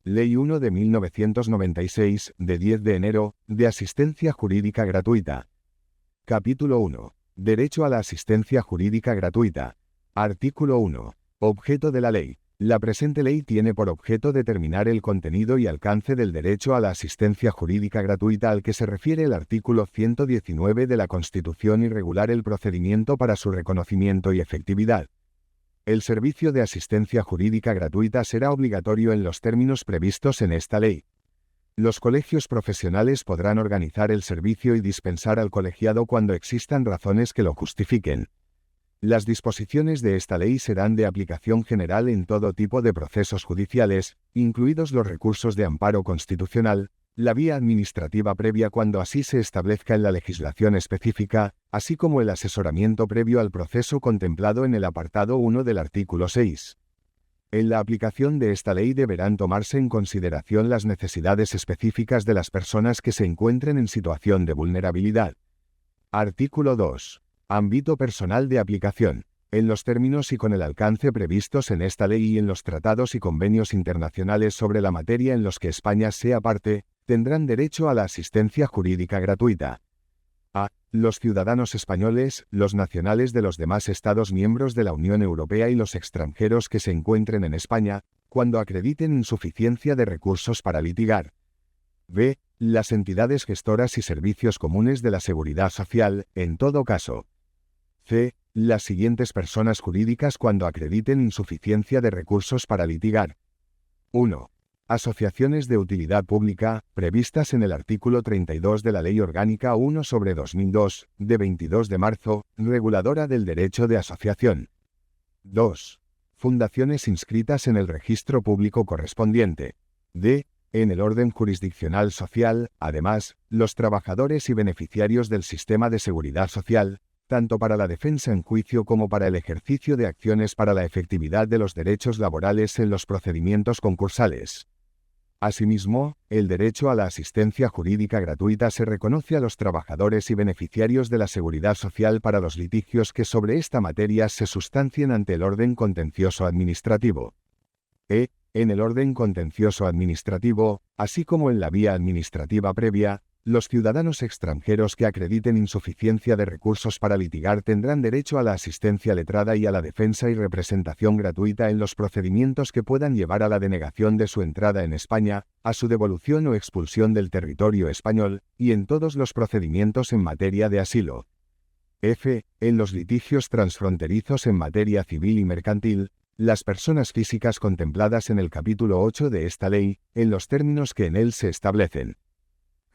Ley 1 de 1996, de 10 de enero, de asistencia jurídica gratuita. Capítulo 1. Derecho a la asistencia jurídica gratuita. Artículo 1. Objeto de la ley. La presente ley tiene por objeto determinar el contenido y alcance del derecho a la asistencia jurídica gratuita al que se refiere el artículo 119 de la Constitución y regular el procedimiento para su reconocimiento y efectividad. El servicio de asistencia jurídica gratuita será obligatorio en los términos previstos en esta ley. Los colegios profesionales podrán organizar el servicio y dispensar al colegiado cuando existan razones que lo justifiquen. Las disposiciones de esta ley serán de aplicación general en todo tipo de procesos judiciales, incluidos los recursos de amparo constitucional, la vía administrativa previa cuando así se establezca en la legislación específica, así como el asesoramiento previo al proceso contemplado en el apartado 1 del artículo 6. En la aplicación de esta ley deberán tomarse en consideración las necesidades específicas de las personas que se encuentren en situación de vulnerabilidad. Artículo 2. Ámbito personal de aplicación. En los términos y con el alcance previstos en esta ley y en los tratados y convenios internacionales sobre la materia en los que España sea parte, tendrán derecho a la asistencia jurídica gratuita. A. Los ciudadanos españoles, los nacionales de los demás Estados miembros de la Unión Europea y los extranjeros que se encuentren en España, cuando acrediten insuficiencia de recursos para litigar. B. Las entidades gestoras y servicios comunes de la Seguridad Social, en todo caso. C. Las siguientes personas jurídicas cuando acrediten insuficiencia de recursos para litigar. 1. Asociaciones de utilidad pública, previstas en el artículo 32 de la Ley Orgánica 1/2002, de 22 de marzo, reguladora del derecho de asociación. 2. Fundaciones inscritas en el registro público correspondiente. D. En el orden jurisdiccional social, además, los trabajadores y beneficiarios del sistema de seguridad social, tanto para la defensa en juicio como para el ejercicio de acciones para la efectividad de los derechos laborales en los procedimientos concursales. Asimismo, el derecho a la asistencia jurídica gratuita se reconoce a los trabajadores y beneficiarios de la seguridad social para los litigios que sobre esta materia se sustancien ante el orden contencioso administrativo. En el orden contencioso administrativo, así como en la vía administrativa previa, los ciudadanos extranjeros que acrediten insuficiencia de recursos para litigar tendrán derecho a la asistencia letrada y a la defensa y representación gratuita en los procedimientos que puedan llevar a la denegación de su entrada en España, a su devolución o expulsión del territorio español, y en todos los procedimientos en materia de asilo. F. En los litigios transfronterizos en materia civil y mercantil, las personas físicas contempladas en el capítulo 8 de esta ley, en los términos que en él se establecen.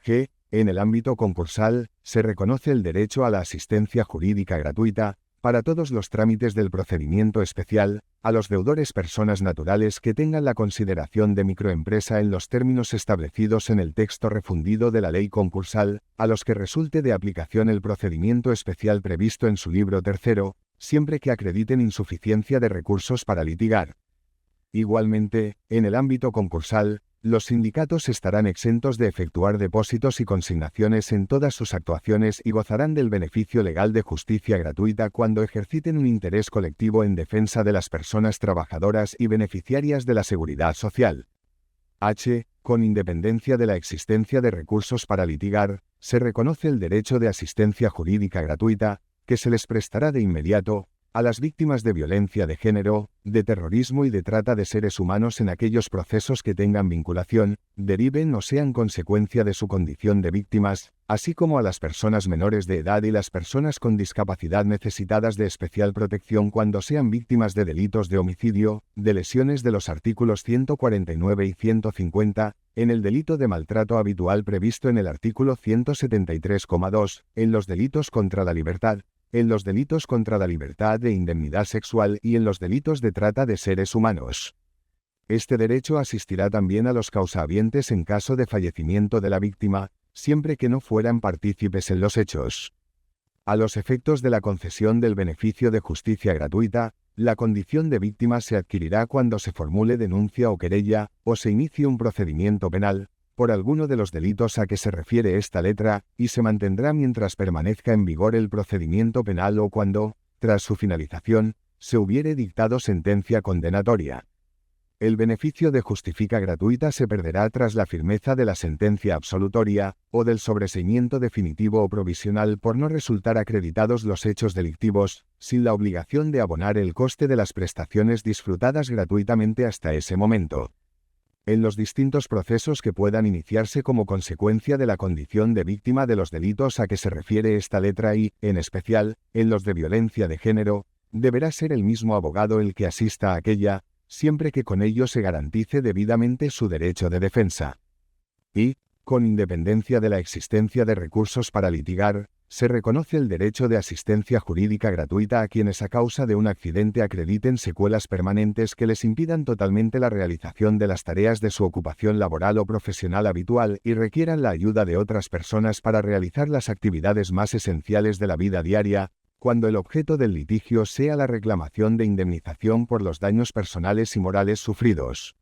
G. En el ámbito concursal, se reconoce el derecho a la asistencia jurídica gratuita, para todos los trámites del procedimiento especial, a los deudores personas naturales que tengan la consideración de microempresa en los términos establecidos en el texto refundido de la ley concursal, a los que resulte de aplicación el procedimiento especial previsto en su libro tercero, siempre que acrediten insuficiencia de recursos para litigar. Igualmente, en el ámbito concursal, los sindicatos estarán exentos de efectuar depósitos y consignaciones en todas sus actuaciones y gozarán del beneficio legal de justicia gratuita cuando ejerciten un interés colectivo en defensa de las personas trabajadoras y beneficiarias de la seguridad social. H. Con independencia de la existencia de recursos para litigar, se reconoce el derecho de asistencia jurídica gratuita, que se les prestará de inmediato, a las víctimas de violencia de género, de terrorismo y de trata de seres humanos en aquellos procesos que tengan vinculación, deriven o sean consecuencia de su condición de víctimas, así como a las personas menores de edad y las personas con discapacidad necesitadas de especial protección cuando sean víctimas de delitos de homicidio, de lesiones de los artículos 149 y 150, en el delito de maltrato habitual previsto en el artículo 173,2, en los delitos contra la libertad, en los delitos contra la libertad e indemnidad sexual y en los delitos de trata de seres humanos. Este derecho asistirá también a los causahabientes en caso de fallecimiento de la víctima, siempre que no fueran partícipes en los hechos. A los efectos de la concesión del beneficio de justicia gratuita, la condición de víctima se adquirirá cuando se formule denuncia o querella, o se inicie un procedimiento penal, por alguno de los delitos a que se refiere esta letra, y se mantendrá mientras permanezca en vigor el procedimiento penal o cuando, tras su finalización, se hubiere dictado sentencia condenatoria. El beneficio de justifica gratuita se perderá tras la firmeza de la sentencia absolutoria, o del sobreseimiento definitivo o provisional por no resultar acreditados los hechos delictivos, sin la obligación de abonar el coste de las prestaciones disfrutadas gratuitamente hasta ese momento. En los distintos procesos que puedan iniciarse como consecuencia de la condición de víctima de los delitos a que se refiere esta letra y, en especial, en los de violencia de género, deberá ser el mismo abogado el que asista a aquella, siempre que con ello se garantice debidamente su derecho de defensa. Y, con independencia de la existencia de recursos para litigar, se reconoce el derecho de asistencia jurídica gratuita a quienes a causa de un accidente acrediten secuelas permanentes que les impidan totalmente la realización de las tareas de su ocupación laboral o profesional habitual y requieran la ayuda de otras personas para realizar las actividades más esenciales de la vida diaria, cuando el objeto del litigio sea la reclamación de indemnización por los daños personales y morales sufridos.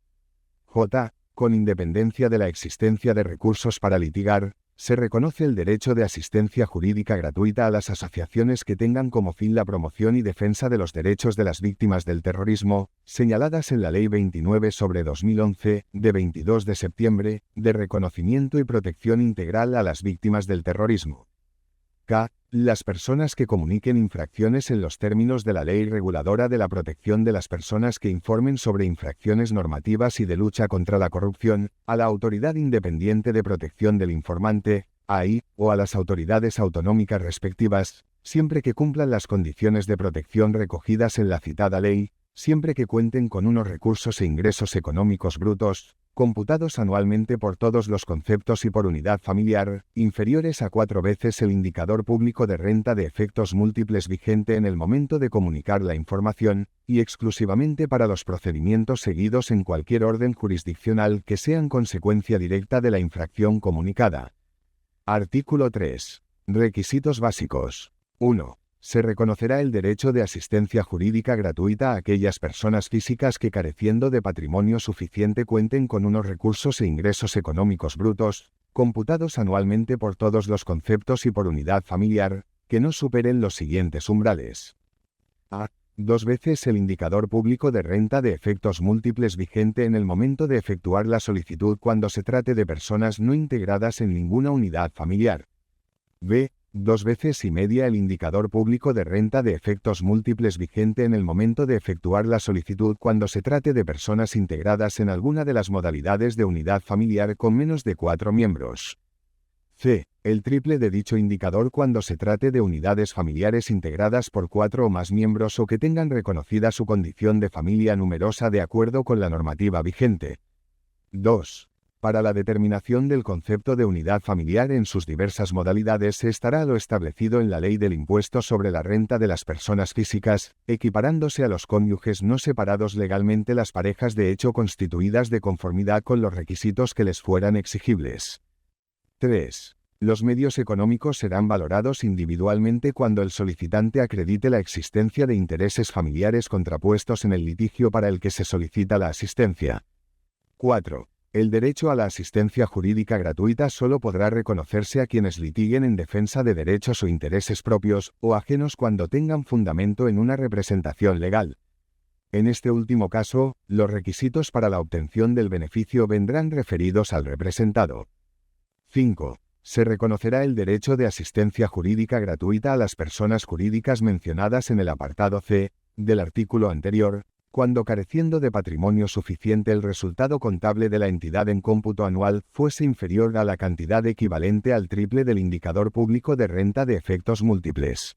J. Con independencia de la existencia de recursos para litigar, se reconoce el derecho de asistencia jurídica gratuita a las asociaciones que tengan como fin la promoción y defensa de los derechos de las víctimas del terrorismo, señaladas en la Ley 29/2011, de 22 de septiembre, de reconocimiento y protección integral a las víctimas del terrorismo. K. Las personas que comuniquen infracciones en los términos de la Ley Reguladora de la Protección de las Personas que informen sobre infracciones normativas y de lucha contra la corrupción, a la Autoridad Independiente de Protección del Informante, AI, o a las autoridades autonómicas respectivas, siempre que cumplan las condiciones de protección recogidas en la citada ley, siempre que cuenten con unos recursos e ingresos económicos brutos, computados anualmente por todos los conceptos y por unidad familiar, inferiores a 4 veces el indicador público de renta de efectos múltiples vigente en el momento de comunicar la información, y exclusivamente para los procedimientos seguidos en cualquier orden jurisdiccional que sean consecuencia directa de la infracción comunicada. Artículo 3. Requisitos básicos. 1. Se reconocerá el derecho de asistencia jurídica gratuita a aquellas personas físicas que careciendo de patrimonio suficiente cuenten con unos recursos e ingresos económicos brutos, computados anualmente por todos los conceptos y por unidad familiar, que no superen los siguientes umbrales. A. 2 veces el indicador público de renta de efectos múltiples vigente en el momento de efectuar la solicitud cuando se trate de personas no integradas en ninguna unidad familiar. B. 2 veces y media el indicador público de renta de efectos múltiples vigente en el momento de efectuar la solicitud cuando se trate de personas integradas en alguna de las modalidades de unidad familiar con menos de 4 miembros. C. El triple de dicho indicador cuando se trate de unidades familiares integradas por 4 o más miembros o que tengan reconocida su condición de familia numerosa de acuerdo con la normativa vigente. 2. Para la determinación del concepto de unidad familiar en sus diversas modalidades se estará lo establecido en la Ley del Impuesto sobre la Renta de las Personas Físicas, equiparándose a los cónyuges no separados legalmente las parejas de hecho constituidas de conformidad con los requisitos que les fueran exigibles. 3. Los medios económicos serán valorados individualmente cuando el solicitante acredite la existencia de intereses familiares contrapuestos en el litigio para el que se solicita la asistencia. 4. El derecho a la asistencia jurídica gratuita solo podrá reconocerse a quienes litiguen en defensa de derechos o intereses propios o ajenos cuando tengan fundamento en una representación legal. En este último caso, los requisitos para la obtención del beneficio vendrán referidos al representado. 5. Se reconocerá el derecho de asistencia jurídica gratuita a las personas jurídicas mencionadas en el apartado C del artículo anterior, cuando careciendo de patrimonio suficiente el resultado contable de la entidad en cómputo anual fuese inferior a la cantidad equivalente al triple del indicador público de renta de efectos múltiples.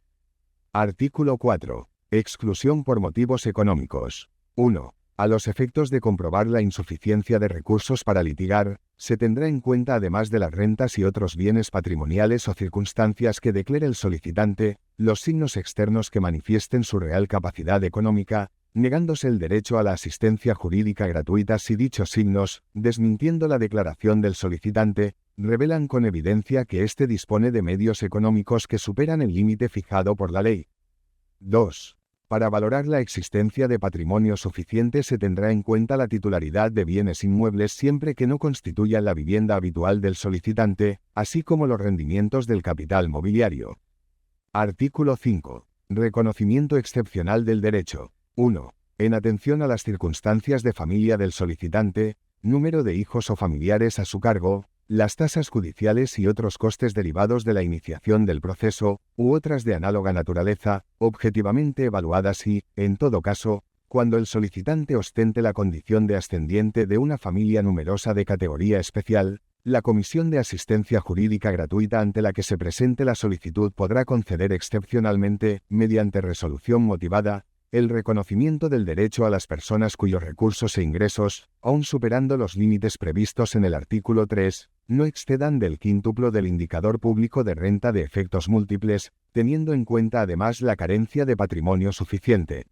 Artículo 4. Exclusión por motivos económicos. 1. A los efectos de comprobar la insuficiencia de recursos para litigar, se tendrá en cuenta además de las rentas y otros bienes patrimoniales o circunstancias que declare el solicitante, los signos externos que manifiesten su real capacidad económica, negándose el derecho a la asistencia jurídica gratuita si dichos signos, desmintiendo la declaración del solicitante, revelan con evidencia que éste dispone de medios económicos que superan el límite fijado por la ley. 2. Para valorar la existencia de patrimonio suficiente se tendrá en cuenta la titularidad de bienes inmuebles siempre que no constituyan la vivienda habitual del solicitante, así como los rendimientos del capital mobiliario. Artículo 5. Reconocimiento excepcional del derecho. 1. En atención a las circunstancias de familia del solicitante, número de hijos o familiares a su cargo, las tasas judiciales y otros costes derivados de la iniciación del proceso, u otras de análoga naturaleza, objetivamente evaluadas y, en todo caso, cuando el solicitante ostente la condición de ascendiente de una familia numerosa de categoría especial, la Comisión de Asistencia Jurídica Gratuita ante la que se presente la solicitud podrá conceder excepcionalmente, mediante resolución motivada, el reconocimiento del derecho a las personas cuyos recursos e ingresos, aun superando los límites previstos en el artículo 3, no excedan del quíntuplo del indicador público de renta de efectos múltiples, teniendo en cuenta además la carencia de patrimonio suficiente.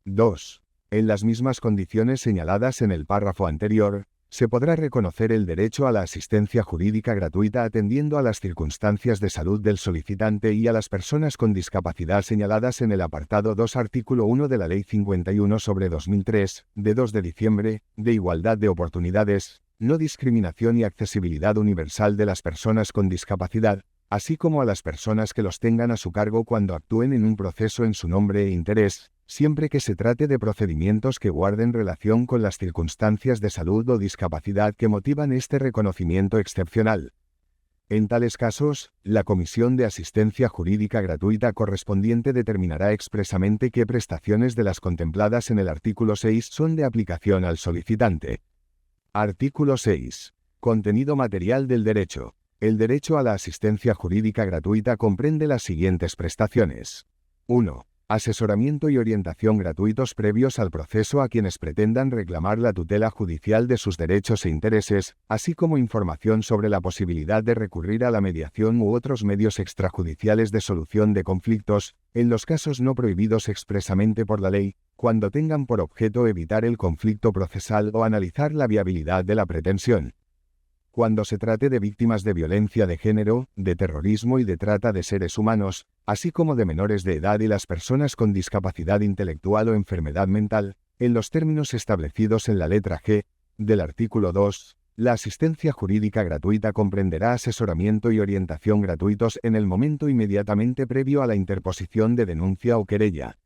2. En las mismas condiciones señaladas en el párrafo anterior, se podrá reconocer el derecho a la asistencia jurídica gratuita atendiendo a las circunstancias de salud del solicitante y a las personas con discapacidad señaladas en el apartado 2 artículo 1 de la Ley 51/2003, de 2 de diciembre, de igualdad de oportunidades, no discriminación y accesibilidad universal de las personas con discapacidad, así como a las personas que los tengan a su cargo cuando actúen en un proceso en su nombre e interés, siempre que se trate de procedimientos que guarden relación con las circunstancias de salud o discapacidad que motivan este reconocimiento excepcional. En tales casos, la Comisión de Asistencia Jurídica Gratuita correspondiente determinará expresamente qué prestaciones de las contempladas en el artículo 6 son de aplicación al solicitante. Artículo 6. Contenido material del derecho. El derecho a la asistencia jurídica gratuita comprende las siguientes prestaciones. 1. Asesoramiento y orientación gratuitos previos al proceso a quienes pretendan reclamar la tutela judicial de sus derechos e intereses, así como información sobre la posibilidad de recurrir a la mediación u otros medios extrajudiciales de solución de conflictos, en los casos no prohibidos expresamente por la ley, cuando tengan por objeto evitar el conflicto procesal o analizar la viabilidad de la pretensión. Cuando se trate de víctimas de violencia de género, de terrorismo y de trata de seres humanos, así como de menores de edad y las personas con discapacidad intelectual o enfermedad mental, en los términos establecidos en la letra G del artículo 2, la asistencia jurídica gratuita comprenderá asesoramiento y orientación gratuitos en el momento inmediatamente previo a la interposición de denuncia o querella.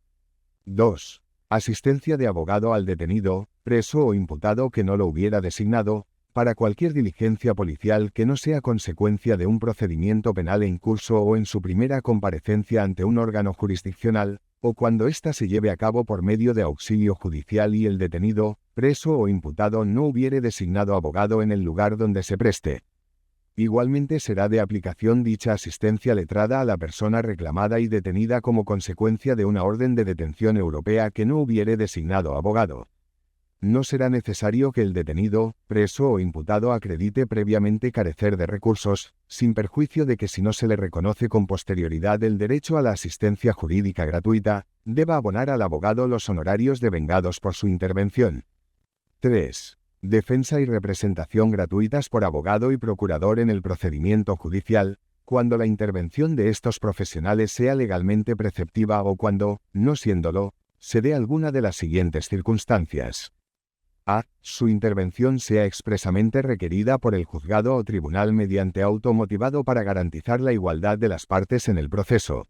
2. Asistencia de abogado al detenido, preso o imputado que no lo hubiera designado, para cualquier diligencia policial que no sea consecuencia de un procedimiento penal en curso o en su primera comparecencia ante un órgano jurisdiccional, o cuando ésta se lleve a cabo por medio de auxilio judicial y el detenido, preso o imputado no hubiere designado abogado en el lugar donde se preste. Igualmente será de aplicación dicha asistencia letrada a la persona reclamada y detenida como consecuencia de una orden de detención europea que no hubiere designado abogado. No será necesario que el detenido, preso o imputado acredite previamente carecer de recursos, sin perjuicio de que si no se le reconoce con posterioridad el derecho a la asistencia jurídica gratuita, deba abonar al abogado los honorarios devengados por su intervención. 3. Defensa y representación gratuitas por abogado y procurador en el procedimiento judicial, cuando la intervención de estos profesionales sea legalmente preceptiva o cuando, no siéndolo, se dé alguna de las siguientes circunstancias. A. Su intervención sea expresamente requerida por el juzgado o tribunal mediante auto motivado para garantizar la igualdad de las partes en el proceso.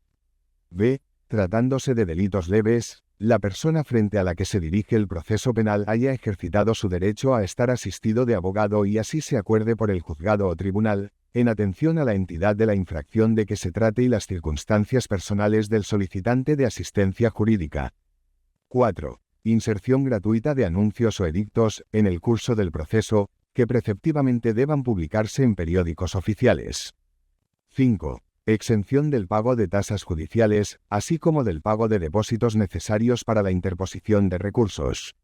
B. Tratándose de delitos leves, la persona frente a la que se dirige el proceso penal haya ejercitado su derecho a estar asistido de abogado y así se acuerde por el juzgado o tribunal, en atención a la entidad de la infracción de que se trate y las circunstancias personales del solicitante de asistencia jurídica. 4. Inserción gratuita de anuncios o edictos, en el curso del proceso, que preceptivamente deban publicarse en periódicos oficiales. 5. Exención del pago de tasas judiciales, así como del pago de depósitos necesarios para la interposición de recursos.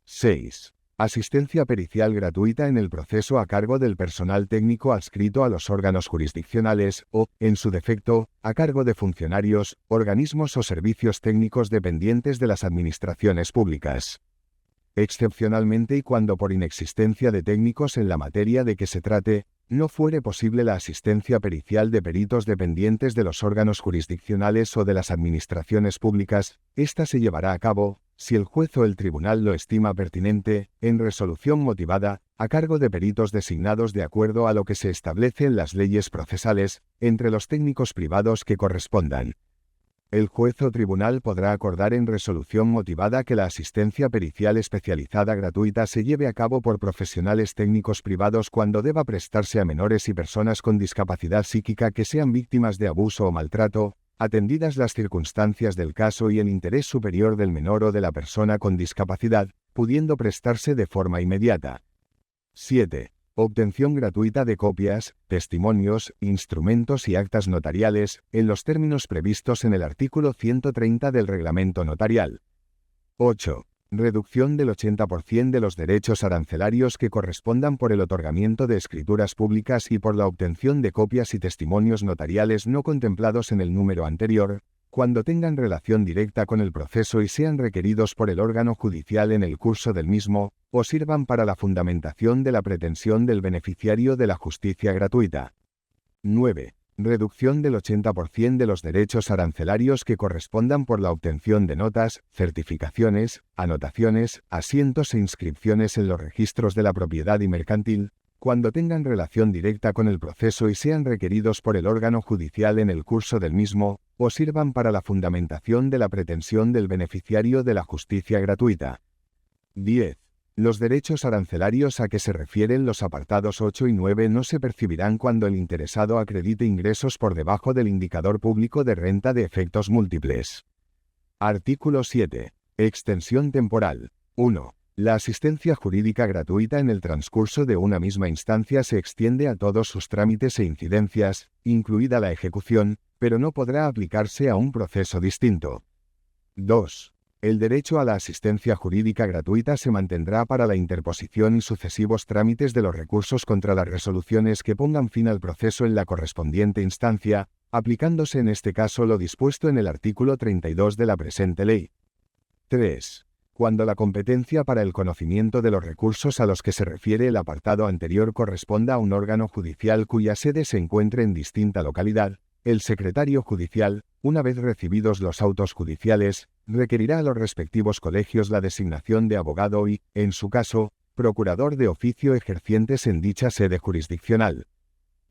6. Asistencia pericial gratuita en el proceso a cargo del personal técnico adscrito a los órganos jurisdiccionales o, en su defecto, a cargo de funcionarios, organismos o servicios técnicos dependientes de las administraciones públicas. Excepcionalmente y cuando por inexistencia de técnicos en la materia de que se trate, no fuere posible la asistencia pericial de peritos dependientes de los órganos jurisdiccionales o de las administraciones públicas, ésta se llevará a cabo, si el juez o el tribunal lo estima pertinente, en resolución motivada, a cargo de peritos designados de acuerdo a lo que se establece en las leyes procesales, entre los técnicos privados que correspondan. El juez o tribunal podrá acordar en resolución motivada que la asistencia pericial especializada gratuita se lleve a cabo por profesionales técnicos privados cuando deba prestarse a menores y personas con discapacidad psíquica que sean víctimas de abuso o maltrato, atendidas las circunstancias del caso y el interés superior del menor o de la persona con discapacidad, pudiendo prestarse de forma inmediata. 7. Obtención gratuita de copias, testimonios, instrumentos y actas notariales, en los términos previstos en el artículo 130 del Reglamento Notarial. 8. Reducción del 80% de los derechos arancelarios que correspondan por el otorgamiento de escrituras públicas y por la obtención de copias y testimonios notariales no contemplados en el número anterior, cuando tengan relación directa con el proceso y sean requeridos por el órgano judicial en el curso del mismo, o sirvan para la fundamentación de la pretensión del beneficiario de la justicia gratuita. 9. Reducción del 80% de los derechos arancelarios que correspondan por la obtención de notas, certificaciones, anotaciones, asientos e inscripciones en los registros de la propiedad y mercantil, cuando tengan relación directa con el proceso y sean requeridos por el órgano judicial en el curso del mismo, o sirvan para la fundamentación de la pretensión del beneficiario de la justicia gratuita. 10. Los derechos arancelarios a que se refieren los apartados 8 y 9 no se percibirán cuando el interesado acredite ingresos por debajo del indicador público de renta de efectos múltiples. Artículo 7. Extensión temporal. 1. La asistencia jurídica gratuita en el transcurso de una misma instancia se extiende a todos sus trámites e incidencias, incluida la ejecución, pero no podrá aplicarse a un proceso distinto. 2. El derecho a la asistencia jurídica gratuita se mantendrá para la interposición y sucesivos trámites de los recursos contra las resoluciones que pongan fin al proceso en la correspondiente instancia, aplicándose en este caso lo dispuesto en el artículo 32 de la presente ley. 3. Cuando la competencia para el conocimiento de los recursos a los que se refiere el apartado anterior corresponda a un órgano judicial cuya sede se encuentre en distinta localidad, el secretario judicial, una vez recibidos los autos judiciales, requerirá a los respectivos colegios la designación de abogado y, en su caso, procurador de oficio ejercientes en dicha sede jurisdiccional.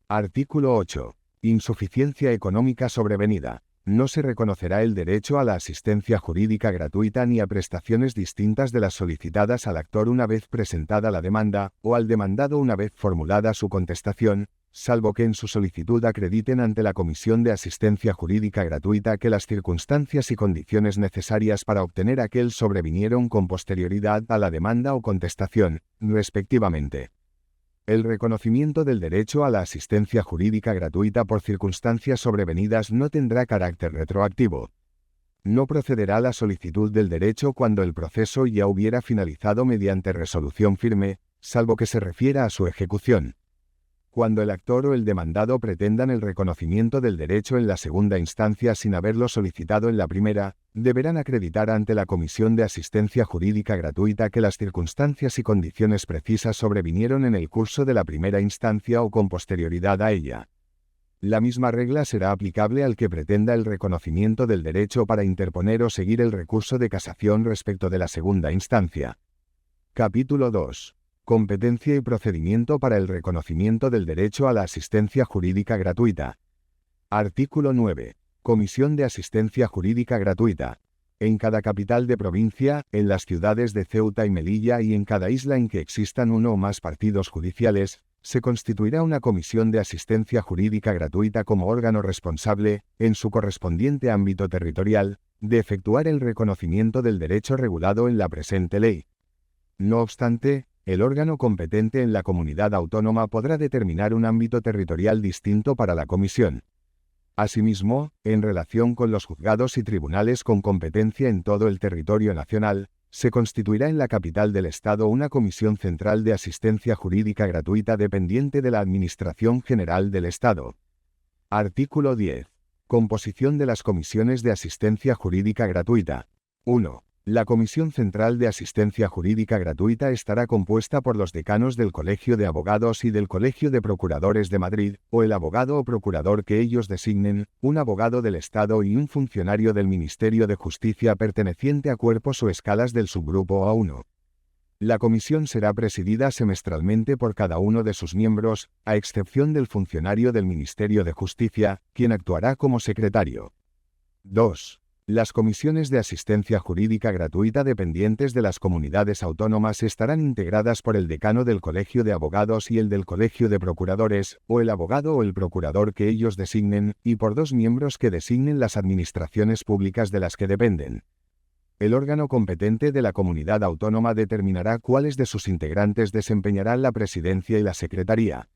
Artículo 8. Insuficiencia económica sobrevenida. No se reconocerá el derecho a la asistencia jurídica gratuita ni a prestaciones distintas de las solicitadas al actor una vez presentada la demanda, o al demandado una vez formulada su contestación, salvo que en su solicitud acrediten ante la Comisión de Asistencia Jurídica Gratuita que las circunstancias y condiciones necesarias para obtener aquel sobrevinieron con posterioridad a la demanda o contestación, respectivamente. El reconocimiento del derecho a la asistencia jurídica gratuita por circunstancias sobrevenidas no tendrá carácter retroactivo. No procederá la solicitud del derecho cuando el proceso ya hubiera finalizado mediante resolución firme, salvo que se refiera a su ejecución. Cuando el actor o el demandado pretendan el reconocimiento del derecho en la segunda instancia sin haberlo solicitado en la primera, deberán acreditar ante la Comisión de Asistencia Jurídica Gratuita que las circunstancias y condiciones precisas sobrevinieron en el curso de la primera instancia o con posterioridad a ella. La misma regla será aplicable al que pretenda el reconocimiento del derecho para interponer o seguir el recurso de casación respecto de la segunda instancia. Capítulo 2. Competencia y procedimiento para el reconocimiento del derecho a la asistencia jurídica gratuita. Artículo 9. Comisión de Asistencia Jurídica Gratuita. En cada capital de provincia, en las ciudades de Ceuta y Melilla y en cada isla en que existan uno o más partidos judiciales, se constituirá una comisión de asistencia jurídica gratuita como órgano responsable, en su correspondiente ámbito territorial, de efectuar el reconocimiento del derecho regulado en la presente ley. No obstante, el órgano competente en la comunidad autónoma podrá determinar un ámbito territorial distinto para la comisión. Asimismo, en relación con los juzgados y tribunales con competencia en todo el territorio nacional, se constituirá en la capital del Estado una comisión central de asistencia jurídica gratuita dependiente de la Administración General del Estado. Artículo 10. Composición de las comisiones de asistencia jurídica gratuita. 1. La Comisión Central de Asistencia Jurídica Gratuita estará compuesta por los decanos del Colegio de Abogados y del Colegio de Procuradores de Madrid, o el abogado o procurador que ellos designen, un abogado del Estado y un funcionario del Ministerio de Justicia perteneciente a cuerpos o escalas del subgrupo A1. La comisión será presidida semestralmente por cada uno de sus miembros, a excepción del funcionario del Ministerio de Justicia, quien actuará como secretario. 2. Las comisiones de asistencia jurídica gratuita dependientes de las comunidades autónomas estarán integradas por el decano del Colegio de Abogados y el del Colegio de Procuradores, o el abogado o el procurador que ellos designen, y por 2 miembros que designen las administraciones públicas de las que dependen. El órgano competente de la comunidad autónoma determinará cuáles de sus integrantes desempeñarán la presidencia y la secretaría.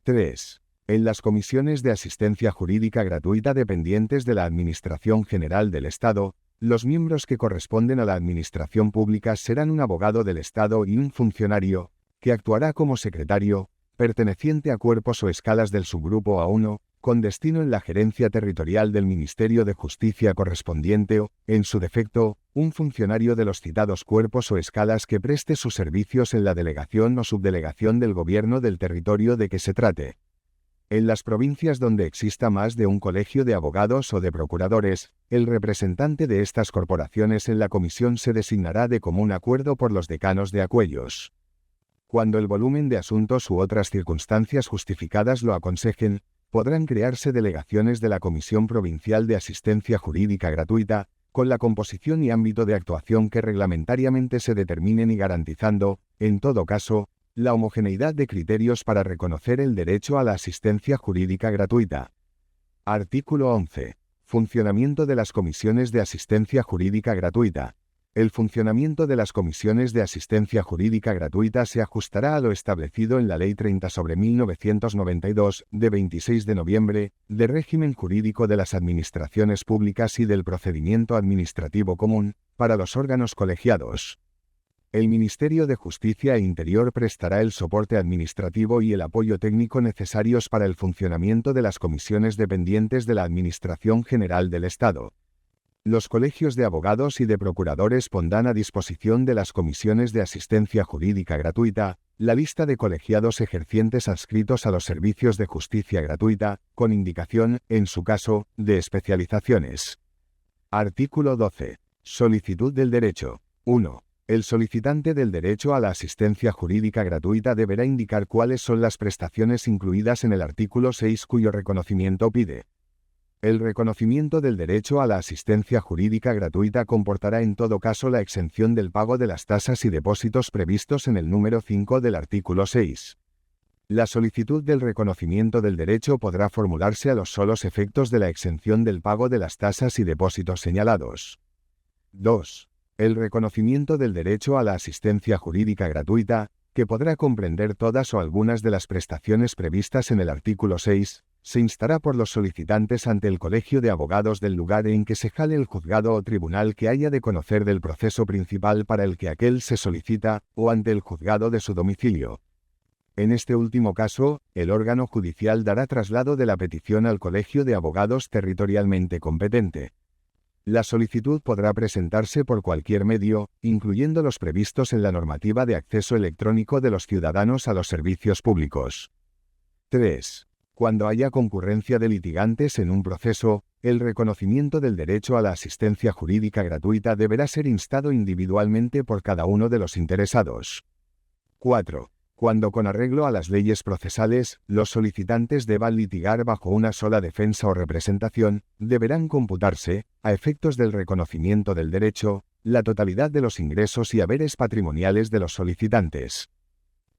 3. En las comisiones de asistencia jurídica gratuita dependientes de la Administración General del Estado, los miembros que corresponden a la administración pública serán un abogado del Estado y un funcionario, que actuará como secretario, perteneciente a cuerpos o escalas del subgrupo A1, con destino en la gerencia territorial del Ministerio de Justicia correspondiente o, en su defecto, un funcionario de los citados cuerpos o escalas que preste sus servicios en la delegación o subdelegación del gobierno del territorio de que se trate. En las provincias donde exista más de un colegio de abogados o de procuradores, el representante de estas corporaciones en la comisión se designará de común acuerdo por los decanos de aquellos. Cuando el volumen de asuntos u otras circunstancias justificadas lo aconsejen, podrán crearse delegaciones de la Comisión Provincial de Asistencia Jurídica Gratuita, con la composición y ámbito de actuación que reglamentariamente se determinen y garantizando, en todo caso, la homogeneidad de criterios para reconocer el derecho a la asistencia jurídica gratuita. Artículo 11. Funcionamiento de las comisiones de asistencia jurídica gratuita. El funcionamiento de las comisiones de asistencia jurídica gratuita se ajustará a lo establecido en la Ley 30/1992, de 26 de noviembre, de régimen jurídico de las administraciones públicas y del procedimiento administrativo común, para los órganos colegiados. El Ministerio de Justicia e Interior prestará el soporte administrativo y el apoyo técnico necesarios para el funcionamiento de las comisiones dependientes de la Administración General del Estado. Los colegios de abogados y de procuradores pondrán a disposición de las comisiones de asistencia jurídica gratuita la lista de colegiados ejercientes adscritos a los servicios de justicia gratuita, con indicación, en su caso, de especializaciones. Artículo 12. Solicitud del derecho. 1. El solicitante del derecho a la asistencia jurídica gratuita deberá indicar cuáles son las prestaciones incluidas en el artículo 6 cuyo reconocimiento pide. El reconocimiento del derecho a la asistencia jurídica gratuita comportará en todo caso la exención del pago de las tasas y depósitos previstos en el número 5 del artículo 6. La solicitud del reconocimiento del derecho podrá formularse a los solos efectos de la exención del pago de las tasas y depósitos señalados. 2. El reconocimiento del derecho a la asistencia jurídica gratuita, que podrá comprender todas o algunas de las prestaciones previstas en el artículo 6, se instará por los solicitantes ante el Colegio de Abogados del lugar en que se jale el juzgado o tribunal que haya de conocer del proceso principal para el que aquel se solicita, o ante el juzgado de su domicilio. En este último caso, el órgano judicial dará traslado de la petición al Colegio de Abogados territorialmente competente. La solicitud podrá presentarse por cualquier medio, incluyendo los previstos en la normativa de acceso electrónico de los ciudadanos a los servicios públicos. 3. Cuando haya concurrencia de litigantes en un proceso, el reconocimiento del derecho a la asistencia jurídica gratuita deberá ser instado individualmente por cada uno de los interesados. 4. Cuando con arreglo a las leyes procesales, los solicitantes deban litigar bajo una sola defensa o representación, deberán computarse, a efectos del reconocimiento del derecho, la totalidad de los ingresos y haberes patrimoniales de los solicitantes.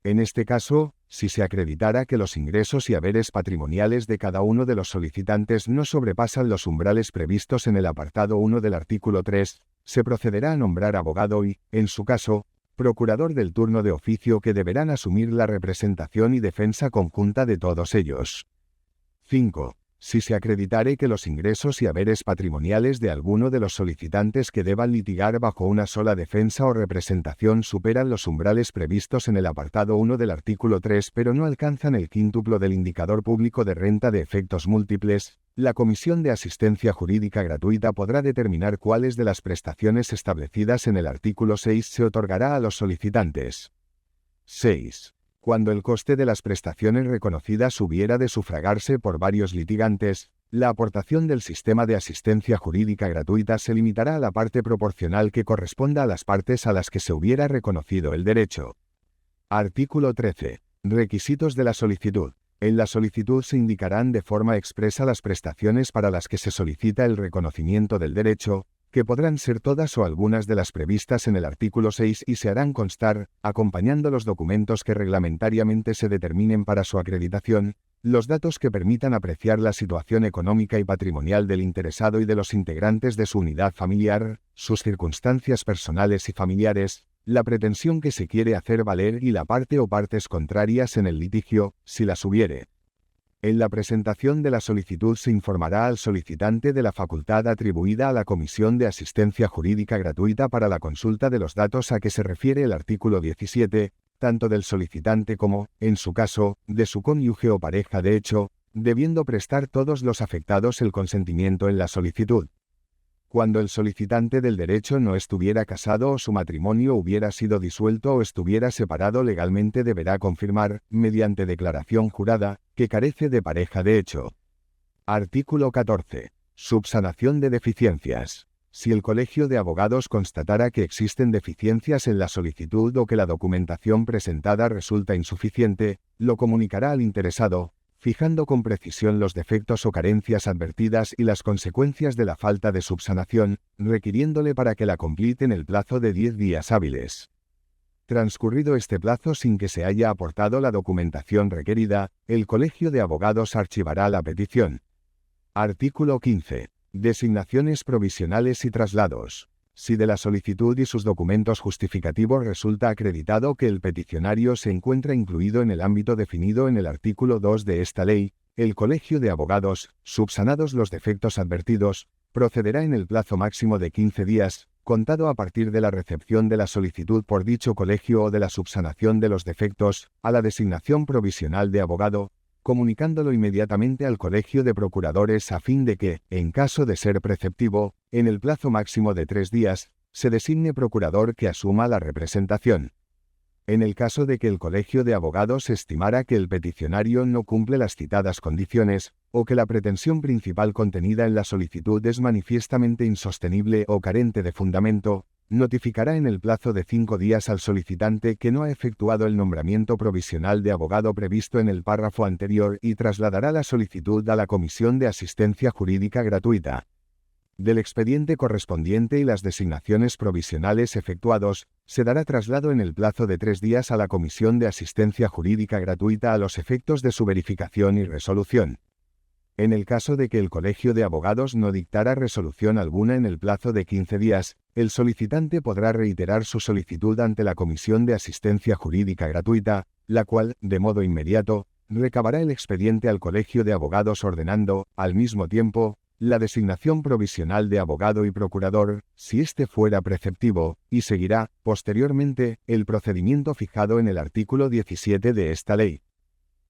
En este caso, si se acreditara que los ingresos y haberes patrimoniales de cada uno de los solicitantes no sobrepasan los umbrales previstos en el apartado 1 del artículo 3, se procederá a nombrar abogado y, en su caso, procurador del turno de oficio que deberán asumir la representación y defensa conjunta de todos ellos. 5. Si se acreditare que los ingresos y haberes patrimoniales de alguno de los solicitantes que deban litigar bajo una sola defensa o representación superan los umbrales previstos en el apartado 1 del artículo 3 pero no alcanzan el quíntuplo del indicador público de renta de efectos múltiples, la Comisión de Asistencia Jurídica Gratuita podrá determinar cuáles de las prestaciones establecidas en el artículo 6 se otorgará a los solicitantes. 6. Cuando el coste de las prestaciones reconocidas hubiera de sufragarse por varios litigantes, la aportación del sistema de asistencia jurídica gratuita se limitará a la parte proporcional que corresponda a las partes a las que se hubiera reconocido el derecho. Artículo 13. Requisitos de la solicitud. En la solicitud se indicarán de forma expresa las prestaciones para las que se solicita el reconocimiento del derecho, que podrán ser todas o algunas de las previstas en el artículo 6 y se harán constar, acompañando los documentos que reglamentariamente se determinen para su acreditación, los datos que permitan apreciar la situación económica y patrimonial del interesado y de los integrantes de su unidad familiar, sus circunstancias personales y familiares, la pretensión que se quiere hacer valer y la parte o partes contrarias en el litigio, si las hubiere. En la presentación de la solicitud se informará al solicitante de la facultad atribuida a la Comisión de Asistencia Jurídica Gratuita para la consulta de los datos a que se refiere el artículo 17, tanto del solicitante como, en su caso, de su cónyuge o pareja de hecho, debiendo prestar todos los afectados el consentimiento en la solicitud. Cuando el solicitante del derecho no estuviera casado o su matrimonio hubiera sido disuelto o estuviera separado legalmente, deberá confirmar, mediante declaración jurada, que carece de pareja de hecho. Artículo 14. Subsanación de deficiencias. Si el Colegio de Abogados constatara que existen deficiencias en la solicitud o que la documentación presentada resulta insuficiente, lo comunicará al interesado, fijando con precisión los defectos o carencias advertidas y las consecuencias de la falta de subsanación, requiriéndole para que la complete en el plazo de 10 días hábiles. Transcurrido este plazo sin que se haya aportado la documentación requerida, el Colegio de Abogados archivará la petición. Artículo 15. Designaciones provisionales y traslados. Si de la solicitud y sus documentos justificativos resulta acreditado que el peticionario se encuentra incluido en el ámbito definido en el artículo 2 de esta ley, el Colegio de Abogados, subsanados los defectos advertidos, procederá en el plazo máximo de 15 días, contado a partir de la recepción de la solicitud por dicho colegio o de la subsanación de los defectos, a la designación provisional de abogado, comunicándolo inmediatamente al Colegio de Procuradores a fin de que, en caso de ser preceptivo, en el plazo máximo de 3 días, se designe procurador que asuma la representación. En el caso de que el Colegio de Abogados estimara que el peticionario no cumple las citadas condiciones, o que la pretensión principal contenida en la solicitud es manifiestamente insostenible o carente de fundamento, notificará en el plazo de 5 días al solicitante que no ha efectuado el nombramiento provisional de abogado previsto en el párrafo anterior y trasladará la solicitud a la Comisión de Asistencia Jurídica Gratuita. Del expediente correspondiente y las designaciones provisionales efectuados, se dará traslado en el plazo de 3 días a la Comisión de Asistencia Jurídica Gratuita a los efectos de su verificación y resolución. En el caso de que el Colegio de Abogados no dictara resolución alguna en el plazo de 15 días, el solicitante podrá reiterar su solicitud ante la Comisión de Asistencia Jurídica Gratuita, la cual, de modo inmediato, recabará el expediente al Colegio de Abogados ordenando, al mismo tiempo, la designación provisional de abogado y procurador, si éste fuera preceptivo, y seguirá, posteriormente, el procedimiento fijado en el artículo 17 de esta ley.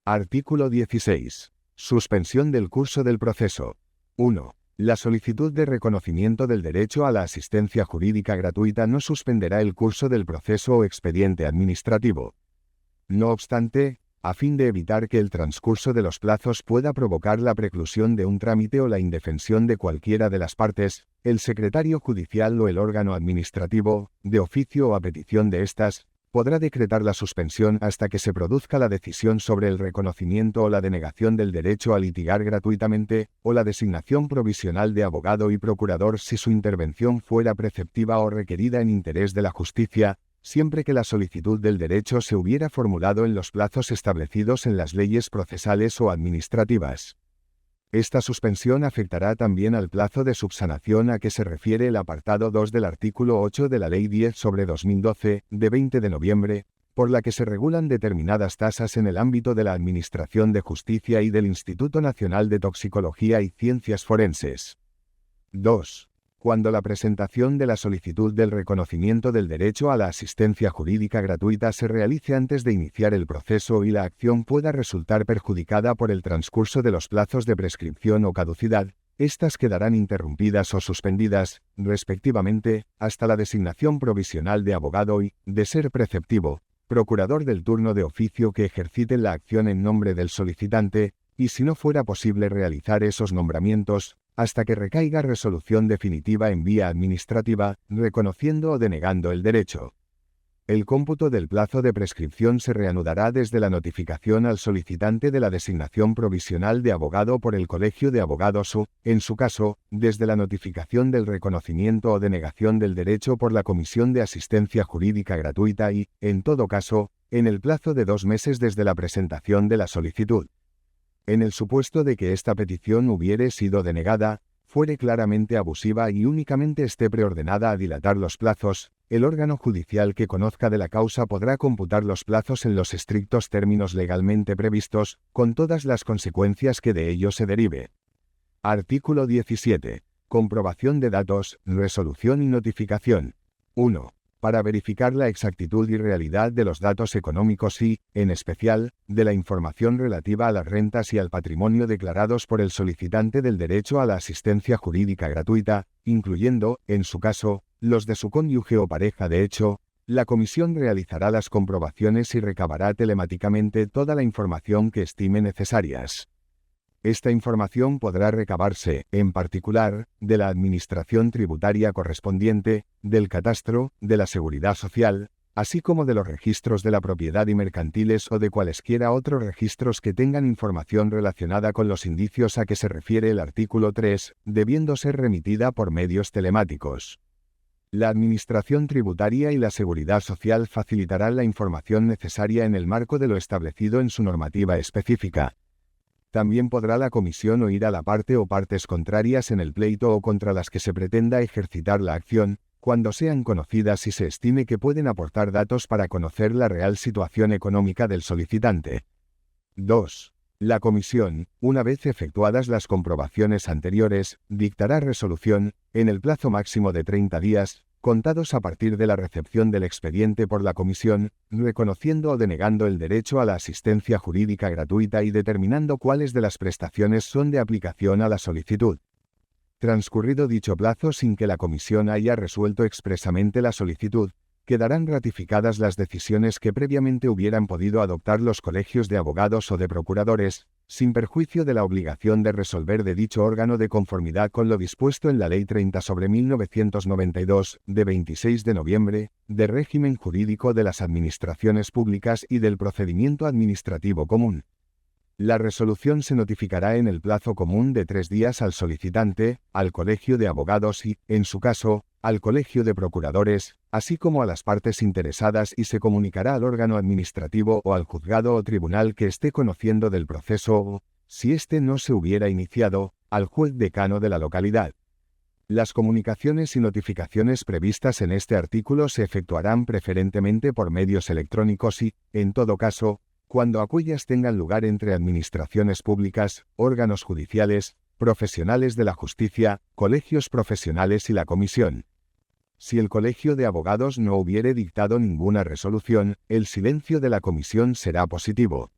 Artículo 16. Suspensión del curso del proceso. 1. La solicitud de reconocimiento del derecho a la asistencia jurídica gratuita no suspenderá el curso del proceso o expediente administrativo. No obstante, a fin de evitar que el transcurso de los plazos pueda provocar la preclusión de un trámite o la indefensión de cualquiera de las partes, el secretario judicial o el órgano administrativo, de oficio o a petición de éstas, podrá decretar la suspensión hasta que se produzca la decisión sobre el reconocimiento o la denegación del derecho a litigar gratuitamente, o la designación provisional de abogado y procurador si su intervención fuera preceptiva o requerida en interés de la justicia, siempre que la solicitud del derecho se hubiera formulado en los plazos establecidos en las leyes procesales o administrativas. Esta suspensión afectará también al plazo de subsanación a que se refiere el apartado 2 del artículo 8 de la Ley 10/2012, de 20 de noviembre, por la que se regulan determinadas tasas en el ámbito de la Administración de Justicia y del Instituto Nacional de Toxicología y Ciencias Forenses. 2. Cuando la presentación de la solicitud del reconocimiento del derecho a la asistencia jurídica gratuita se realice antes de iniciar el proceso y la acción pueda resultar perjudicada por el transcurso de los plazos de prescripción o caducidad, éstas quedarán interrumpidas o suspendidas, respectivamente, hasta la designación provisional de abogado y, de ser preceptivo, procurador del turno de oficio que ejercite la acción en nombre del solicitante, y si no fuera posible realizar esos nombramientos, hasta que recaiga resolución definitiva en vía administrativa, reconociendo o denegando el derecho. El cómputo del plazo de prescripción se reanudará desde la notificación al solicitante de la designación provisional de abogado por el Colegio de Abogados o, en su caso, desde la notificación del reconocimiento o denegación del derecho por la Comisión de Asistencia Jurídica Gratuita y, en todo caso, en el plazo de 2 meses desde la presentación de la solicitud. En el supuesto de que esta petición hubiere sido denegada, fuere claramente abusiva y únicamente esté preordenada a dilatar los plazos, el órgano judicial que conozca de la causa podrá computar los plazos en los estrictos términos legalmente previstos, con todas las consecuencias que de ello se derive. Artículo 17. Comprobación de datos, resolución y notificación. 1. Para verificar la exactitud y realidad de los datos económicos y, en especial, de la información relativa a las rentas y al patrimonio declarados por el solicitante del derecho a la asistencia jurídica gratuita, incluyendo, en su caso, los de su cónyuge o pareja de hecho, la comisión realizará las comprobaciones y recabará telemáticamente toda la información que estime necesarias. Esta información podrá recabarse, en particular, de la administración tributaria correspondiente, del catastro, de la seguridad social, así como de los registros de la propiedad y mercantiles o de cualesquiera otros registros que tengan información relacionada con los indicios a que se refiere el artículo 3, debiendo ser remitida por medios telemáticos. La Administración Tributaria y la Seguridad Social facilitarán la información necesaria en el marco de lo establecido en su normativa específica. También podrá la comisión oír a la parte o partes contrarias en el pleito o contra las que se pretenda ejercitar la acción, cuando sean conocidas y se estime que pueden aportar datos para conocer la real situación económica del solicitante. 2. La comisión, una vez efectuadas las comprobaciones anteriores, dictará resolución, en el plazo máximo de 30 días, contados a partir de la recepción del expediente por la comisión, reconociendo o denegando el derecho a la asistencia jurídica gratuita y determinando cuáles de las prestaciones son de aplicación a la solicitud. Transcurrido dicho plazo sin que la comisión haya resuelto expresamente la solicitud, quedarán ratificadas las decisiones que previamente hubieran podido adoptar los colegios de abogados o de procuradores, sin perjuicio de la obligación de resolver de dicho órgano de conformidad con lo dispuesto en la Ley 30/1992, de 26 de noviembre, de régimen jurídico de las administraciones públicas y del procedimiento administrativo común. La resolución se notificará en el plazo común de 3 días al solicitante, al colegio de abogados y, en su caso, al colegio de procuradores, así como a las partes interesadas y se comunicará al órgano administrativo o al juzgado o tribunal que esté conociendo del proceso o, si éste no se hubiera iniciado, al juez decano de la localidad. Las comunicaciones y notificaciones previstas en este artículo se efectuarán preferentemente por medios electrónicos y, en todo caso, cuando aquellas tengan lugar entre administraciones públicas, órganos judiciales, profesionales de la justicia, colegios profesionales y la comisión. Si el colegio de abogados no hubiere dictado ninguna resolución, el silencio de la comisión será positivo.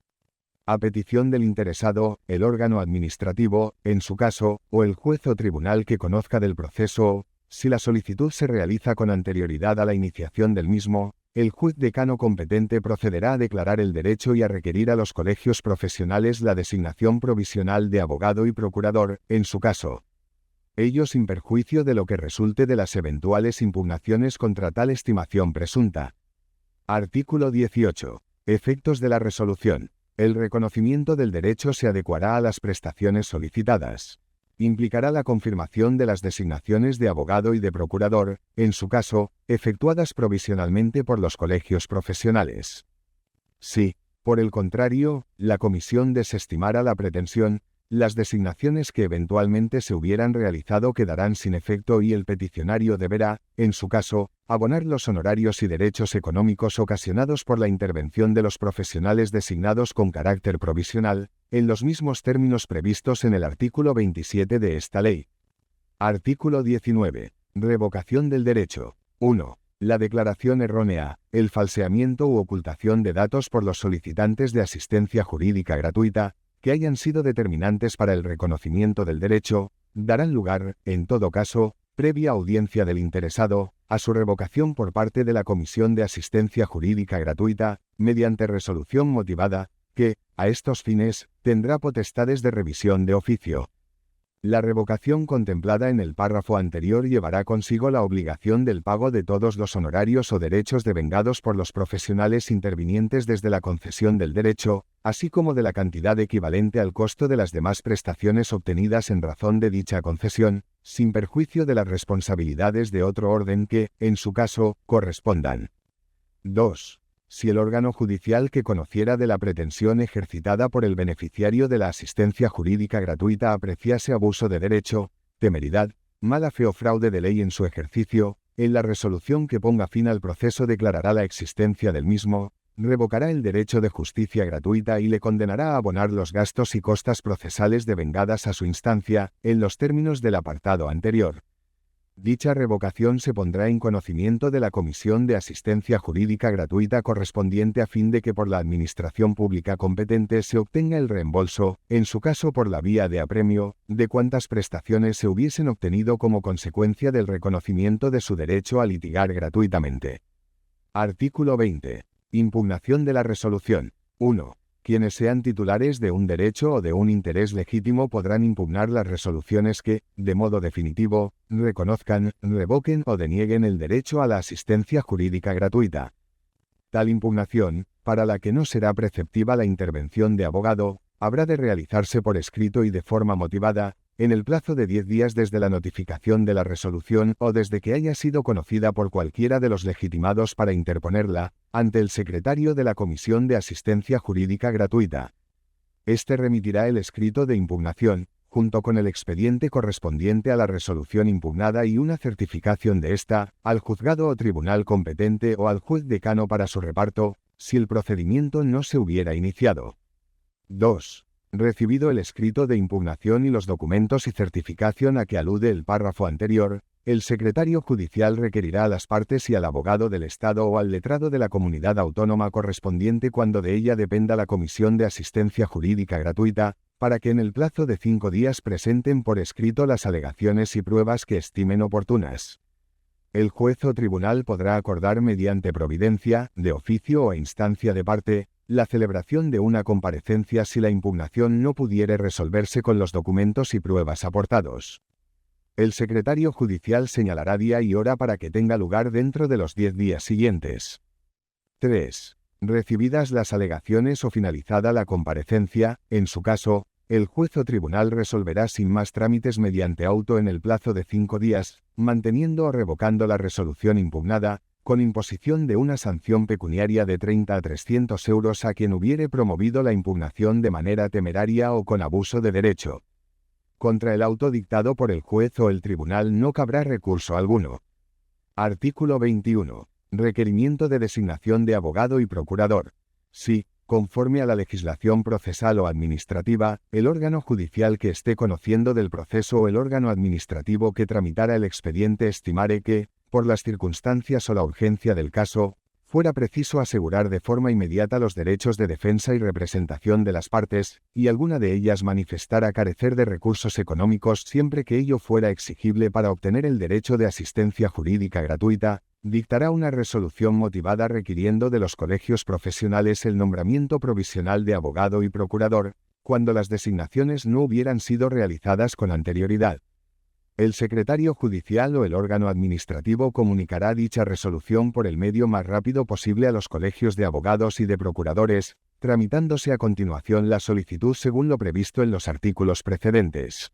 A petición del interesado, el órgano administrativo, en su caso, o el juez o tribunal que conozca del proceso o, si la solicitud se realiza con anterioridad a la iniciación del mismo, el juez decano competente procederá a declarar el derecho y a requerir a los colegios profesionales la designación provisional de abogado y procurador, en su caso. Ello sin perjuicio de lo que resulte de las eventuales impugnaciones contra tal estimación presunta. Artículo 18. Efectos de la resolución. El reconocimiento del derecho se adecuará a las prestaciones solicitadas. Implicará la confirmación de las designaciones de abogado y de procurador, en su caso, efectuadas provisionalmente por los colegios profesionales. Si, por el contrario, la comisión desestimara la pretensión, las designaciones que eventualmente se hubieran realizado quedarán sin efecto y el peticionario deberá, en su caso, abonar los honorarios y derechos económicos ocasionados por la intervención de los profesionales designados con carácter provisional, en los mismos términos previstos en el artículo 27 de esta ley. Artículo 19. Revocación del derecho. 1. La declaración errónea, el falseamiento u ocultación de datos por los solicitantes de asistencia jurídica gratuita, que hayan sido determinantes para el reconocimiento del derecho, darán lugar, en todo caso, previa audiencia del interesado, a su revocación por parte de la Comisión de Asistencia Jurídica Gratuita, mediante resolución motivada, que, a estos fines, tendrá potestades de revisión de oficio. La revocación contemplada en el párrafo anterior llevará consigo la obligación del pago de todos los honorarios o derechos devengados por los profesionales intervinientes desde la concesión del derecho, así como de la cantidad equivalente al costo de las demás prestaciones obtenidas en razón de dicha concesión, sin perjuicio de las responsabilidades de otro orden que, en su caso, correspondan. 2. Si el órgano judicial que conociera de la pretensión ejercitada por el beneficiario de la asistencia jurídica gratuita apreciase abuso de derecho, temeridad, mala fe o fraude de ley en su ejercicio, en la resolución que ponga fin al proceso declarará la existencia del mismo, revocará el derecho de justicia gratuita y le condenará a abonar los gastos y costas procesales devengadas a su instancia, en los términos del apartado anterior. Dicha revocación se pondrá en conocimiento de la Comisión de Asistencia Jurídica Gratuita correspondiente a fin de que por la Administración Pública competente se obtenga el reembolso, en su caso por la vía de apremio, de cuantas prestaciones se hubiesen obtenido como consecuencia del reconocimiento de su derecho a litigar gratuitamente. Artículo 20. Impugnación de la resolución. 1. Quienes sean titulares de un derecho o de un interés legítimo podrán impugnar las resoluciones que, de modo definitivo, reconozcan, revoquen o denieguen el derecho a la asistencia jurídica gratuita. Tal impugnación, para la que no será preceptiva la intervención de abogado, habrá de realizarse por escrito y de forma motivada, en el plazo de 10 días desde la notificación de la resolución o desde que haya sido conocida por cualquiera de los legitimados para interponerla, ante el secretario de la Comisión de Asistencia Jurídica Gratuita. Este remitirá el escrito de impugnación, junto con el expediente correspondiente a la resolución impugnada y una certificación de ésta, al juzgado o tribunal competente o al juez decano para su reparto, si el procedimiento no se hubiera iniciado. 2. Recibido el escrito de impugnación y los documentos y certificación a que alude el párrafo anterior, el secretario judicial requerirá a las partes y al abogado del Estado o al letrado de la comunidad autónoma correspondiente cuando de ella dependa la Comisión de Asistencia Jurídica Gratuita, para que en el plazo de 5 días presenten por escrito las alegaciones y pruebas que estimen oportunas. El juez o tribunal podrá acordar mediante providencia, de oficio o a instancia de parte, la celebración de una comparecencia si la impugnación no pudiere resolverse con los documentos y pruebas aportados. El secretario judicial señalará día y hora para que tenga lugar dentro de los 10 días siguientes. 3. Recibidas las alegaciones o finalizada la comparecencia, en su caso, el juez o tribunal resolverá sin más trámites mediante auto en el plazo de 5 días, manteniendo o revocando la resolución impugnada, con imposición de una sanción pecuniaria de 30 a 300 euros a quien hubiere promovido la impugnación de manera temeraria o con abuso de derecho. Contra el auto dictado por el juez o el tribunal no cabrá recurso alguno. Artículo 21. Requerimiento de designación de abogado y procurador. Si, conforme a la legislación procesal o administrativa, el órgano judicial que esté conociendo del proceso o el órgano administrativo que tramitara el expediente estimare que, por las circunstancias o la urgencia del caso, fuera preciso asegurar de forma inmediata los derechos de defensa y representación de las partes, y alguna de ellas manifestara carecer de recursos económicos siempre que ello fuera exigible para obtener el derecho de asistencia jurídica gratuita, dictará una resolución motivada requiriendo de los colegios profesionales el nombramiento provisional de abogado y procurador, cuando las designaciones no hubieran sido realizadas con anterioridad. El secretario judicial o el órgano administrativo comunicará dicha resolución por el medio más rápido posible a los colegios de abogados y de procuradores, tramitándose a continuación la solicitud según lo previsto en los artículos precedentes.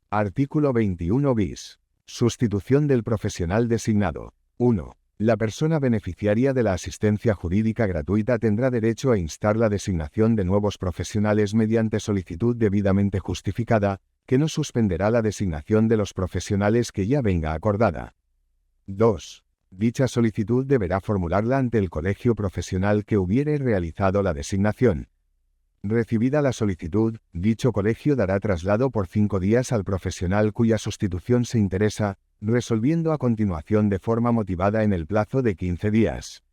Artículo 21 bis. Sustitución del profesional designado. 1. La persona beneficiaria de la asistencia jurídica gratuita tendrá derecho a instar la designación de nuevos profesionales mediante solicitud debidamente justificada, que no suspenderá la designación de los profesionales que ya venga acordada. 2. Dicha solicitud deberá formularla ante el colegio profesional que hubiere realizado la designación. Recibida la solicitud, dicho colegio dará traslado por 5 días al profesional cuya sustitución se interesa, resolviendo a continuación de forma motivada en el plazo de 15 días.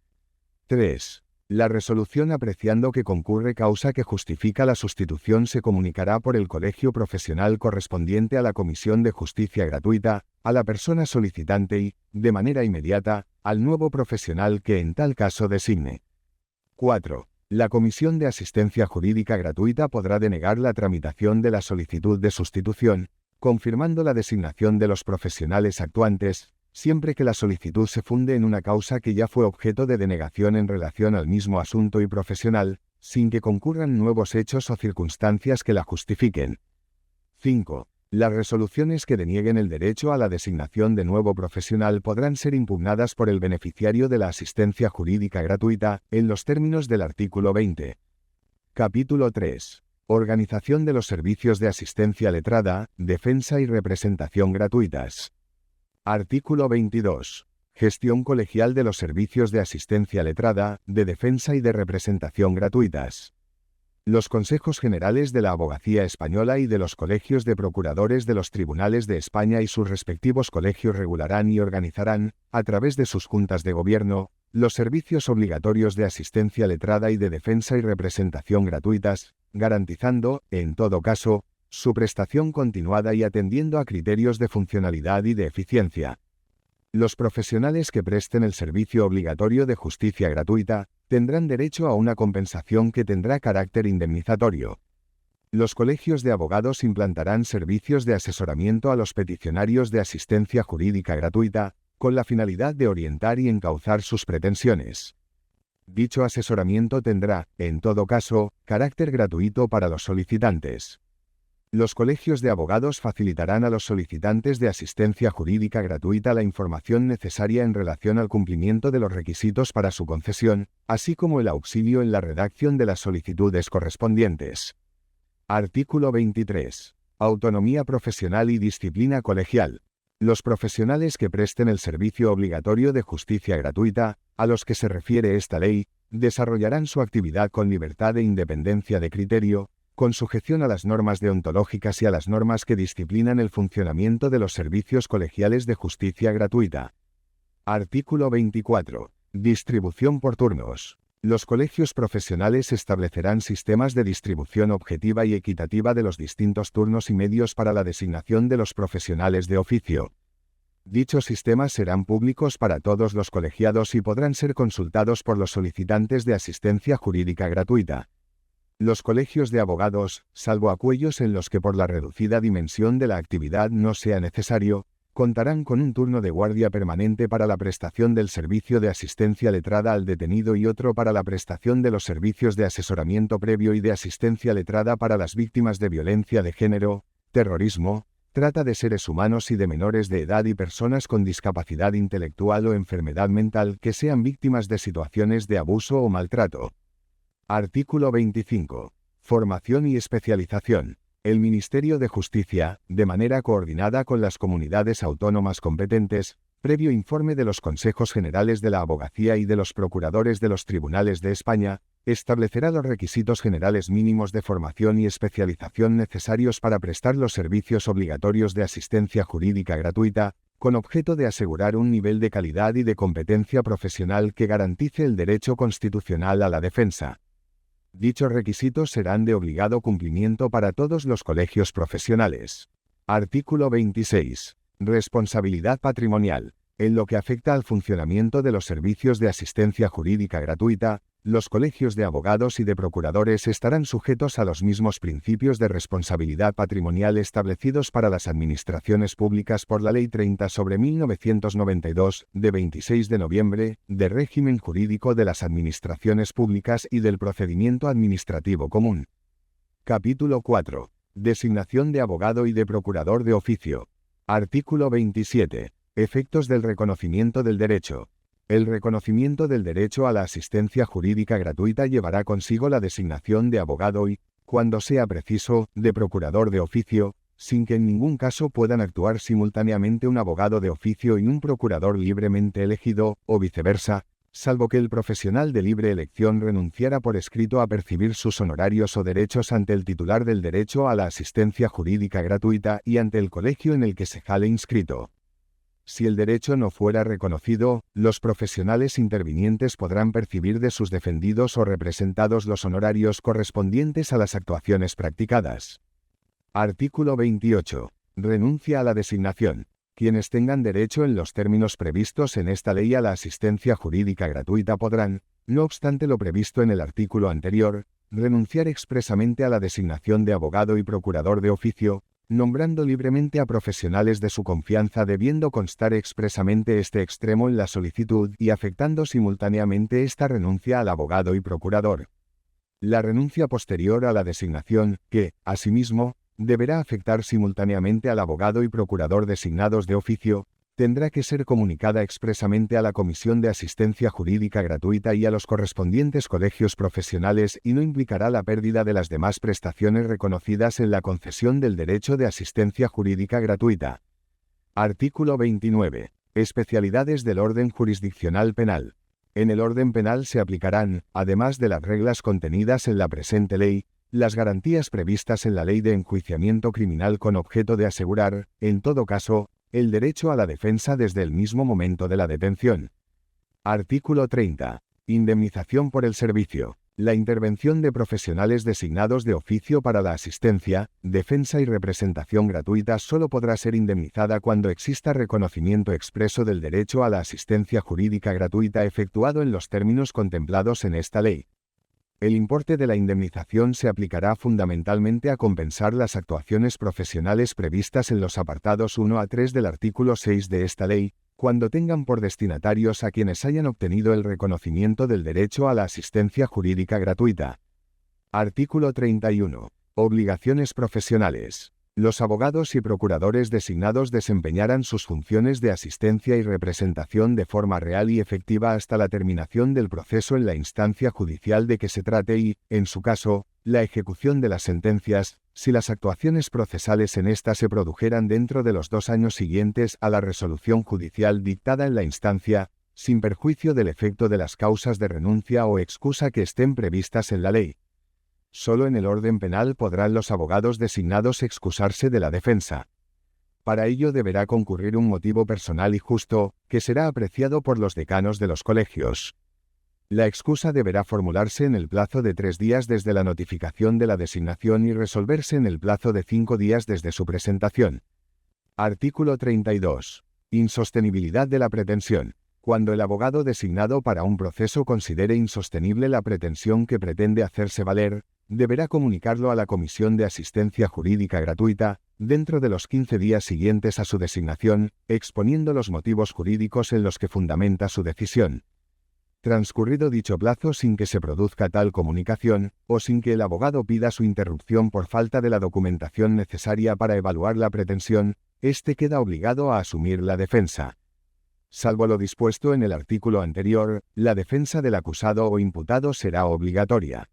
3. La resolución apreciando que concurre causa que justifica la sustitución se comunicará por el colegio profesional correspondiente a la Comisión de Justicia Gratuita, a la persona solicitante y, de manera inmediata, al nuevo profesional que en tal caso designe. 4. La Comisión de Asistencia Jurídica Gratuita podrá denegar la tramitación de la solicitud de sustitución, confirmando la designación de los profesionales actuantes, siempre que la solicitud se funde en una causa que ya fue objeto de denegación en relación al mismo asunto y profesional, sin que concurran nuevos hechos o circunstancias que la justifiquen. 5. Las resoluciones que denieguen el derecho a la designación de nuevo profesional podrán ser impugnadas por el beneficiario de la asistencia jurídica gratuita, en los términos del artículo 20. Capítulo 3. Organización de los servicios de asistencia letrada, defensa y representación gratuitas. Artículo 22. Gestión colegial de los servicios de asistencia letrada, de defensa y de representación gratuitas. Los Consejos Generales de la Abogacía Española y de los Colegios de Procuradores de los Tribunales de España y sus respectivos colegios regularán y organizarán, a través de sus juntas de gobierno, los servicios obligatorios de asistencia letrada y de defensa y representación gratuitas, garantizando, en todo caso, su prestación continuada y atendiendo a criterios de funcionalidad y de eficiencia. Los profesionales que presten el servicio obligatorio de justicia gratuita tendrán derecho a una compensación que tendrá carácter indemnizatorio. Los colegios de abogados implantarán servicios de asesoramiento a los peticionarios de asistencia jurídica gratuita, con la finalidad de orientar y encauzar sus pretensiones. Dicho asesoramiento tendrá, en todo caso, carácter gratuito para los solicitantes. Los colegios de abogados facilitarán a los solicitantes de asistencia jurídica gratuita la información necesaria en relación al cumplimiento de los requisitos para su concesión, así como el auxilio en la redacción de las solicitudes correspondientes. Artículo 23. Autonomía profesional y disciplina colegial. Los profesionales que presten el servicio obligatorio de justicia gratuita, a los que se refiere esta ley, desarrollarán su actividad con libertad e independencia de criterio, con sujeción a las normas deontológicas y a las normas que disciplinan el funcionamiento de los servicios colegiales de justicia gratuita. Artículo 24. Distribución por turnos. Los colegios profesionales establecerán sistemas de distribución objetiva y equitativa de los distintos turnos y medios para la designación de los profesionales de oficio. Dichos sistemas serán públicos para todos los colegiados y podrán ser consultados por los solicitantes de asistencia jurídica gratuita. Los colegios de abogados, salvo aquellos en los que por la reducida dimensión de la actividad no sea necesario, contarán con un turno de guardia permanente para la prestación del servicio de asistencia letrada al detenido y otro para la prestación de los servicios de asesoramiento previo y de asistencia letrada para las víctimas de violencia de género, terrorismo, trata de seres humanos y de menores de edad y personas con discapacidad intelectual o enfermedad mental que sean víctimas de situaciones de abuso o maltrato. Artículo 25. Formación y especialización. El Ministerio de Justicia, de manera coordinada con las comunidades autónomas competentes, previo informe de los Consejos Generales de la Abogacía y de los Procuradores de los Tribunales de España, establecerá los requisitos generales mínimos de formación y especialización necesarios para prestar los servicios obligatorios de asistencia jurídica gratuita, con objeto de asegurar un nivel de calidad y de competencia profesional que garantice el derecho constitucional a la defensa. Dichos requisitos serán de obligado cumplimiento para todos los colegios profesionales. Artículo 26. Responsabilidad patrimonial. En lo que afecta al funcionamiento de los servicios de asistencia jurídica gratuita, los colegios de abogados y de procuradores estarán sujetos a los mismos principios de responsabilidad patrimonial establecidos para las administraciones públicas por la Ley 30/1992, de 26 de noviembre, de régimen jurídico de las administraciones públicas y del procedimiento administrativo común. Capítulo 4. Designación de abogado y de procurador de oficio. Artículo 27. Efectos del reconocimiento del derecho. El reconocimiento del derecho a la asistencia jurídica gratuita llevará consigo la designación de abogado y, cuando sea preciso, de procurador de oficio, sin que en ningún caso puedan actuar simultáneamente un abogado de oficio y un procurador libremente elegido, o viceversa, salvo que el profesional de libre elección renunciara por escrito a percibir sus honorarios o derechos ante el titular del derecho a la asistencia jurídica gratuita y ante el colegio en el que se jale inscrito. Si el derecho no fuera reconocido, los profesionales intervinientes podrán percibir de sus defendidos o representados los honorarios correspondientes a las actuaciones practicadas. Artículo 28. Renuncia a la designación. Quienes tengan derecho en los términos previstos en esta ley a la asistencia jurídica gratuita podrán, no obstante lo previsto en el artículo anterior, renunciar expresamente a la designación de abogado y procurador de oficio, nombrando libremente a profesionales de su confianza, debiendo constar expresamente este extremo en la solicitud y afectando simultáneamente esta renuncia al abogado y procurador. La renuncia posterior a la designación, que, asimismo, deberá afectar simultáneamente al abogado y procurador designados de oficio, tendrá que ser comunicada expresamente a la Comisión de Asistencia Jurídica Gratuita y a los correspondientes colegios profesionales y no implicará la pérdida de las demás prestaciones reconocidas en la concesión del derecho de asistencia jurídica gratuita. Artículo 29. Especialidades del orden jurisdiccional penal. En el orden penal se aplicarán, además de las reglas contenidas en la presente ley, las garantías previstas en la Ley de Enjuiciamiento Criminal con objeto de asegurar, en todo caso, el derecho a la defensa desde el mismo momento de la detención. Artículo 30. Indemnización por el servicio. La intervención de profesionales designados de oficio para la asistencia, defensa y representación gratuita solo podrá ser indemnizada cuando exista reconocimiento expreso del derecho a la asistencia jurídica gratuita efectuado en los términos contemplados en esta ley. El importe de la indemnización se aplicará fundamentalmente a compensar las actuaciones profesionales previstas en los apartados 1 a 3 del artículo 6 de esta ley, cuando tengan por destinatarios a quienes hayan obtenido el reconocimiento del derecho a la asistencia jurídica gratuita. Artículo 31. Obligaciones profesionales. Los abogados y procuradores designados desempeñarán sus funciones de asistencia y representación de forma real y efectiva hasta la terminación del proceso en la instancia judicial de que se trate y, en su caso, la ejecución de las sentencias, si las actuaciones procesales en ésta se produjeran dentro de los 2 años siguientes a la resolución judicial dictada en la instancia, sin perjuicio del efecto de las causas de renuncia o excusa que estén previstas en la ley. Solo en el orden penal podrán los abogados designados excusarse de la defensa. Para ello deberá concurrir un motivo personal y justo, que será apreciado por los decanos de los colegios. La excusa deberá formularse en el plazo de 3 días desde la notificación de la designación y resolverse en el plazo de 5 días desde su presentación. Artículo 32. Insostenibilidad de la pretensión. Cuando el abogado designado para un proceso considere insostenible la pretensión que pretende hacerse valer, deberá comunicarlo a la Comisión de Asistencia Jurídica Gratuita, dentro de los 15 días siguientes a su designación, exponiendo los motivos jurídicos en los que fundamenta su decisión. Transcurrido dicho plazo sin que se produzca tal comunicación, o sin que el abogado pida su interrupción por falta de la documentación necesaria para evaluar la pretensión, éste queda obligado a asumir la defensa. Salvo lo dispuesto en el artículo anterior, la defensa del acusado o imputado será obligatoria.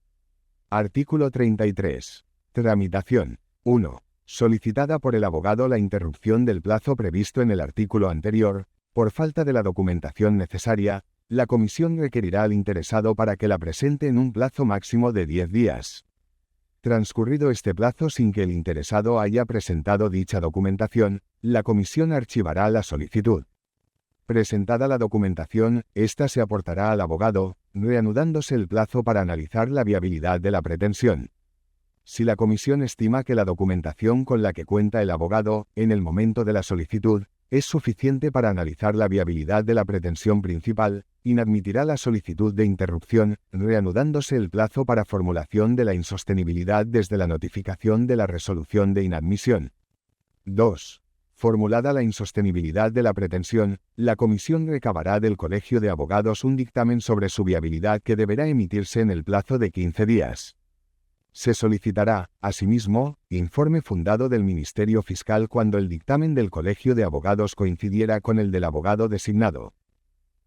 Artículo 33. Tramitación. 1. Solicitada por el abogado la interrupción del plazo previsto en el artículo anterior, por falta de la documentación necesaria, la comisión requerirá al interesado para que la presente en un plazo máximo de 10 días. Transcurrido este plazo sin que el interesado haya presentado dicha documentación, la comisión archivará la solicitud. Presentada la documentación, ésta se aportará al abogado, reanudándose el plazo para analizar la viabilidad de la pretensión. Si la comisión estima que la documentación con la que cuenta el abogado, en el momento de la solicitud, es suficiente para analizar la viabilidad de la pretensión principal, inadmitirá la solicitud de interrupción, reanudándose el plazo para formulación de la insostenibilidad desde la notificación de la resolución de inadmisión. 2. Formulada la insostenibilidad de la pretensión, la comisión recabará del Colegio de Abogados un dictamen sobre su viabilidad que deberá emitirse en el plazo de 15 días. Se solicitará, asimismo, informe fundado del Ministerio Fiscal cuando el dictamen del Colegio de Abogados coincidiera con el del abogado designado.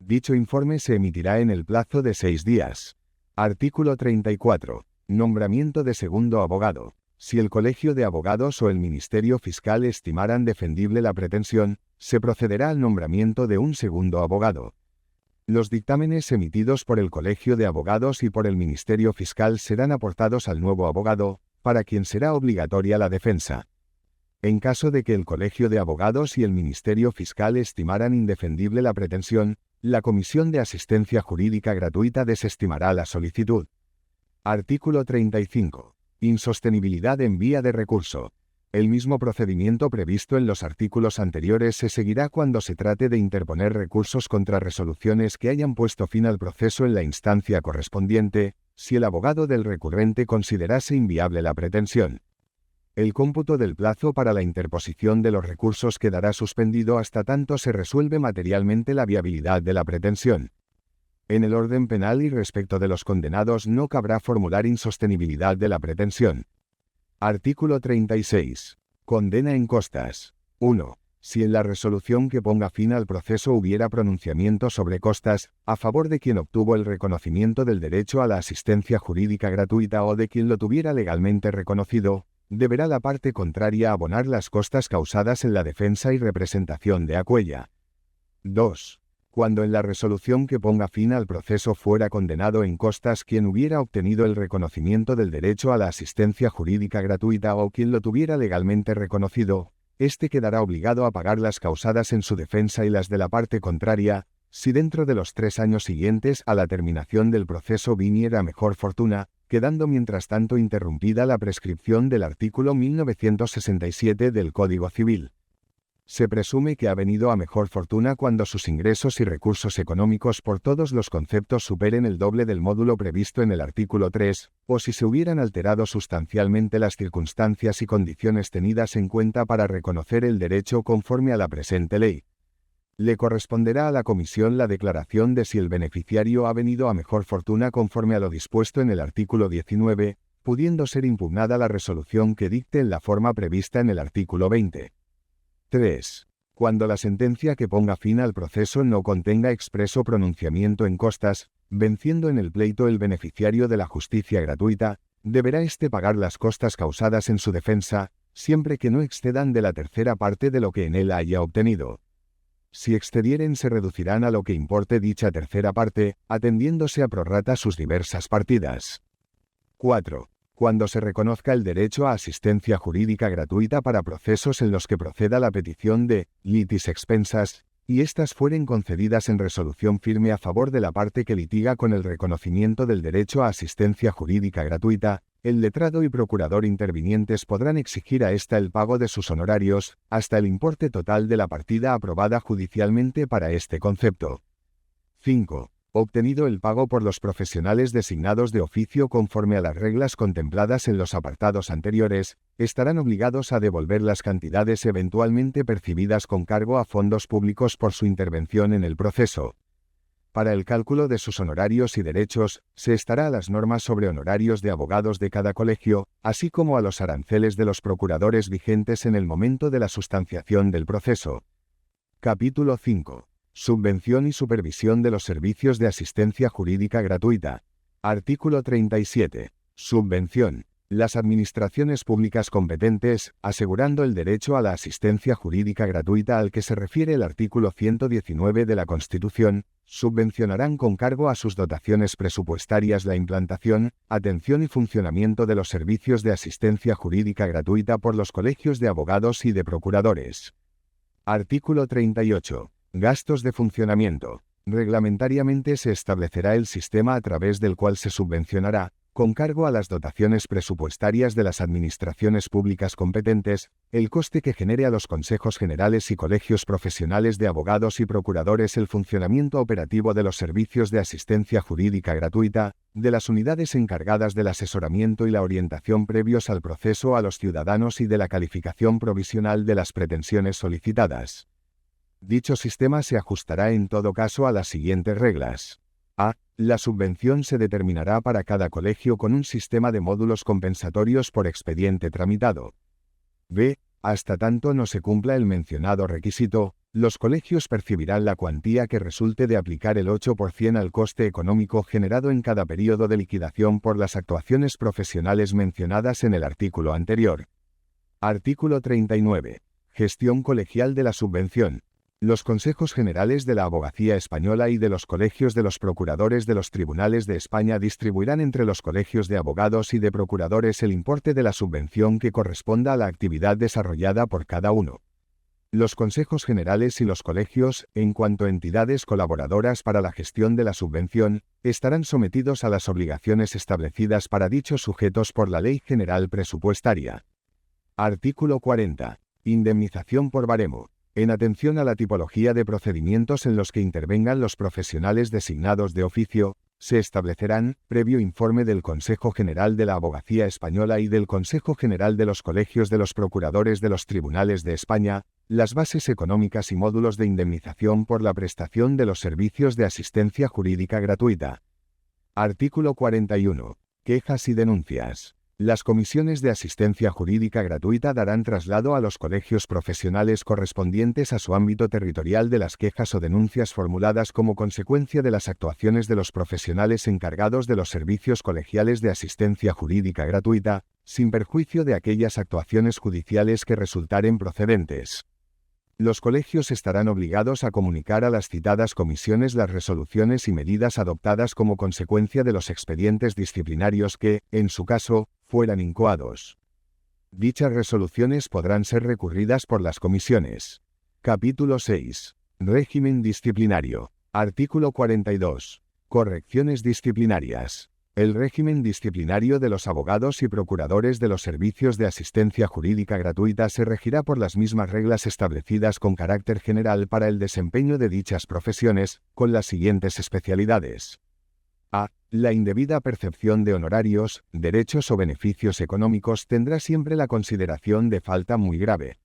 Dicho informe se emitirá en el plazo de 6 días. Artículo 34. Nombramiento de segundo abogado. Si el Colegio de Abogados o el Ministerio Fiscal estimaran defendible la pretensión, se procederá al nombramiento de un segundo abogado. Los dictámenes emitidos por el Colegio de Abogados y por el Ministerio Fiscal serán aportados al nuevo abogado, para quien será obligatoria la defensa. En caso de que el Colegio de Abogados y el Ministerio Fiscal estimaran indefendible la pretensión, la Comisión de Asistencia Jurídica Gratuita desestimará la solicitud. Artículo 35. Insostenibilidad en vía de recurso. El mismo procedimiento previsto en los artículos anteriores se seguirá cuando se trate de interponer recursos contra resoluciones que hayan puesto fin al proceso en la instancia correspondiente, si el abogado del recurrente considerase inviable la pretensión. El cómputo del plazo para la interposición de los recursos quedará suspendido hasta tanto se resuelve materialmente la viabilidad de la pretensión. En el orden penal y respecto de los condenados no cabrá formular insostenibilidad de la pretensión. Artículo 36. Condena en costas. 1. Si en la resolución que ponga fin al proceso hubiera pronunciamiento sobre costas, a favor de quien obtuvo el reconocimiento del derecho a la asistencia jurídica gratuita o de quien lo tuviera legalmente reconocido, deberá la parte contraria abonar las costas causadas en la defensa y representación de aquella. 2. Cuando en la resolución que ponga fin al proceso fuera condenado en costas quien hubiera obtenido el reconocimiento del derecho a la asistencia jurídica gratuita o quien lo tuviera legalmente reconocido, éste quedará obligado a pagar las causadas en su defensa y las de la parte contraria, si dentro de los 3 años siguientes a la terminación del proceso viniera mejor fortuna, quedando mientras tanto interrumpida la prescripción del artículo 1967 del Código Civil. Se presume que ha venido a mejor fortuna cuando sus ingresos y recursos económicos por todos los conceptos superen el doble del módulo previsto en el artículo 3, o si se hubieran alterado sustancialmente las circunstancias y condiciones tenidas en cuenta para reconocer el derecho conforme a la presente ley. Le corresponderá a la Comisión la declaración de si el beneficiario ha venido a mejor fortuna conforme a lo dispuesto en el artículo 19, pudiendo ser impugnada la resolución que dicte en la forma prevista en el artículo 20. 3. Cuando la sentencia que ponga fin al proceso no contenga expreso pronunciamiento en costas, venciendo en el pleito el beneficiario de la justicia gratuita, deberá éste pagar las costas causadas en su defensa, siempre que no excedan de la tercera parte de lo que en él haya obtenido. Si excedieren se reducirán a lo que importe dicha tercera parte, atendiéndose a prorrata sus diversas partidas. 4. Cuando se reconozca el derecho a asistencia jurídica gratuita para procesos en los que proceda la petición de litis expensas, y éstas fueren concedidas en resolución firme a favor de la parte que litiga con el reconocimiento del derecho a asistencia jurídica gratuita, el letrado y procurador intervinientes podrán exigir a ésta el pago de sus honorarios, hasta el importe total de la partida aprobada judicialmente para este concepto. 5. Obtenido el pago por los profesionales designados de oficio conforme a las reglas contempladas en los apartados anteriores, estarán obligados a devolver las cantidades eventualmente percibidas con cargo a fondos públicos por su intervención en el proceso. Para el cálculo de sus honorarios y derechos, se estará a las normas sobre honorarios de abogados de cada colegio, así como a los aranceles de los procuradores vigentes en el momento de la sustanciación del proceso. Capítulo 5. Subvención y supervisión de los servicios de asistencia jurídica gratuita. Artículo 37. Subvención. Las administraciones públicas competentes, asegurando el derecho a la asistencia jurídica gratuita al que se refiere el artículo 119 de la Constitución, subvencionarán con cargo a sus dotaciones presupuestarias la implantación, atención y funcionamiento de los servicios de asistencia jurídica gratuita por los colegios de abogados y de procuradores. Artículo 38. Gastos de funcionamiento. Reglamentariamente se establecerá el sistema a través del cual se subvencionará, con cargo a las dotaciones presupuestarias de las administraciones públicas competentes, el coste que genere a los consejos generales y colegios profesionales de abogados y procuradores el funcionamiento operativo de los servicios de asistencia jurídica gratuita, de las unidades encargadas del asesoramiento y la orientación previos al proceso a los ciudadanos y de la calificación provisional de las pretensiones solicitadas. Dicho sistema se ajustará en todo caso a las siguientes reglas. A. La subvención se determinará para cada colegio con un sistema de módulos compensatorios por expediente tramitado. B. Hasta tanto no se cumpla el mencionado requisito, los colegios percibirán la cuantía que resulte de aplicar el 8% al coste económico generado en cada periodo de liquidación por las actuaciones profesionales mencionadas en el artículo anterior. Artículo 39. Gestión colegial de la subvención. Los consejos generales de la Abogacía Española y de los colegios de los procuradores de los tribunales de España distribuirán entre los colegios de abogados y de procuradores el importe de la subvención que corresponda a la actividad desarrollada por cada uno. Los consejos generales y los colegios, en cuanto entidades colaboradoras para la gestión de la subvención, estarán sometidos a las obligaciones establecidas para dichos sujetos por la Ley General Presupuestaria. Artículo 40. Indemnización por baremo. En atención a la tipología de procedimientos en los que intervengan los profesionales designados de oficio, Se establecerán, previo informe del Consejo General de la Abogacía Española y del Consejo General de los Colegios de los Procuradores de los Tribunales de España, las bases económicas y módulos de indemnización por la prestación de los servicios de asistencia jurídica gratuita. Artículo 41. Quejas y denuncias. Las comisiones de asistencia jurídica gratuita darán traslado a los colegios profesionales correspondientes a su ámbito territorial de las quejas o denuncias formuladas como consecuencia de las actuaciones de los profesionales encargados de los servicios colegiales de asistencia jurídica gratuita, sin perjuicio de aquellas actuaciones judiciales que resultaren procedentes. Los colegios estarán obligados a comunicar a las citadas comisiones las resoluciones y medidas adoptadas como consecuencia de los expedientes disciplinarios que, en su caso, fueran incoados. Dichas resoluciones podrán ser recurridas por las comisiones. Capítulo 6. Régimen disciplinario. Artículo 42. Correcciones disciplinarias. El régimen disciplinario de los abogados y procuradores de los servicios de asistencia jurídica gratuita se regirá por las mismas reglas establecidas con carácter general para el desempeño de dichas profesiones, con las siguientes especialidades. A. La indebida percepción de honorarios, derechos o beneficios económicos tendrá siempre la consideración de falta muy grave.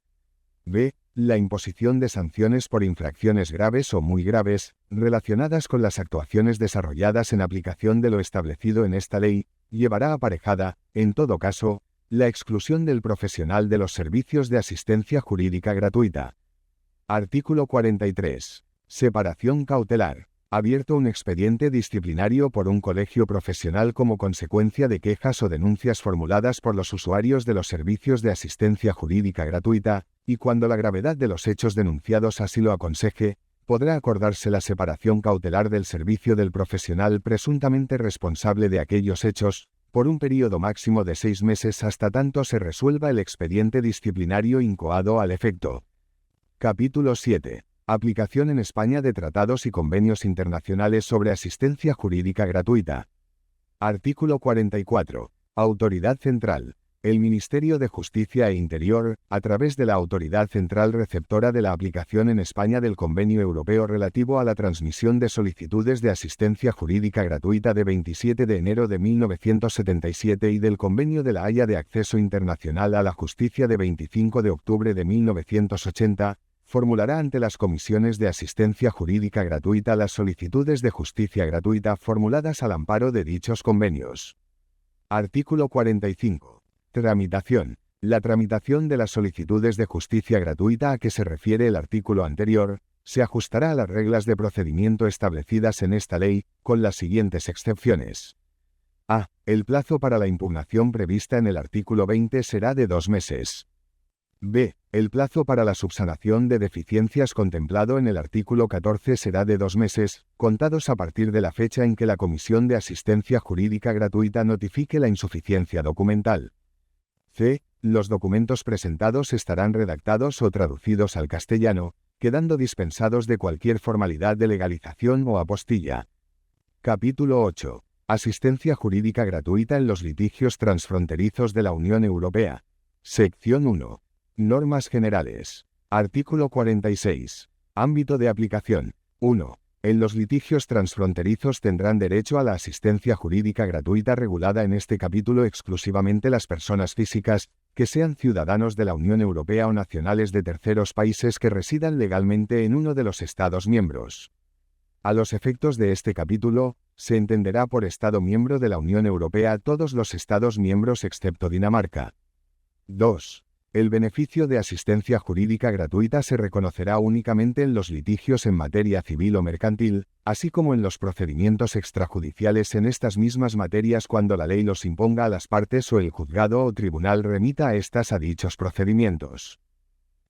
B. La imposición de sanciones por infracciones graves o muy graves, relacionadas con las actuaciones desarrolladas en aplicación de lo establecido en esta ley, llevará aparejada, en todo caso, la exclusión del profesional de los servicios de asistencia jurídica gratuita. Artículo 43. Separación cautelar. Abierto un expediente disciplinario por un colegio profesional como consecuencia de quejas o denuncias formuladas por los usuarios de los servicios de asistencia jurídica gratuita, y cuando la gravedad de los hechos denunciados así lo aconseje, podrá acordarse la separación cautelar del servicio del profesional presuntamente responsable de aquellos hechos, por un período máximo de 6 meses hasta tanto se resuelva el expediente disciplinario incoado al efecto. Capítulo 7. Aplicación en España de tratados y convenios internacionales sobre asistencia jurídica gratuita. Artículo 44. Autoridad Central. El Ministerio de Justicia e Interior, a través de la Autoridad Central Receptora de la aplicación en España del Convenio Europeo relativo a la transmisión de solicitudes de asistencia jurídica gratuita de 27 de enero de 1977 y del Convenio de La Haya de Acceso Internacional a la Justicia de 25 de octubre de 1980, formulará ante las comisiones de asistencia jurídica gratuita las solicitudes de justicia gratuita formuladas al amparo de dichos convenios. Artículo 45. Tramitación. La tramitación de las solicitudes de justicia gratuita a que se refiere el artículo anterior, se ajustará a las reglas de procedimiento establecidas en esta ley, con las siguientes excepciones. A. El plazo para la impugnación prevista en el artículo 20 será de 2 meses. B. El plazo para la subsanación de deficiencias contemplado en el artículo 14 será de 2 meses, contados a partir de la fecha en que la Comisión de Asistencia Jurídica Gratuita notifique la insuficiencia documental. C. Los documentos presentados estarán redactados o traducidos al castellano, quedando dispensados de cualquier formalidad de legalización o apostilla. Capítulo 8. Asistencia jurídica gratuita en los litigios transfronterizos de la Unión Europea. Sección 1. Normas generales. Artículo 46. Ámbito de aplicación. 1. En los litigios transfronterizos tendrán derecho a la asistencia jurídica gratuita regulada en este capítulo exclusivamente las personas físicas, que sean ciudadanos de la Unión Europea o nacionales de terceros países que residan legalmente en uno de los Estados miembros. A los efectos de este capítulo, se entenderá por Estado miembro de la Unión Europea todos los Estados miembros excepto Dinamarca. 2. El beneficio de asistencia jurídica gratuita se reconocerá únicamente en los litigios en materia civil o mercantil, así como en los procedimientos extrajudiciales en estas mismas materias cuando la ley los imponga a las partes o el juzgado o tribunal remita a estas a dichos procedimientos.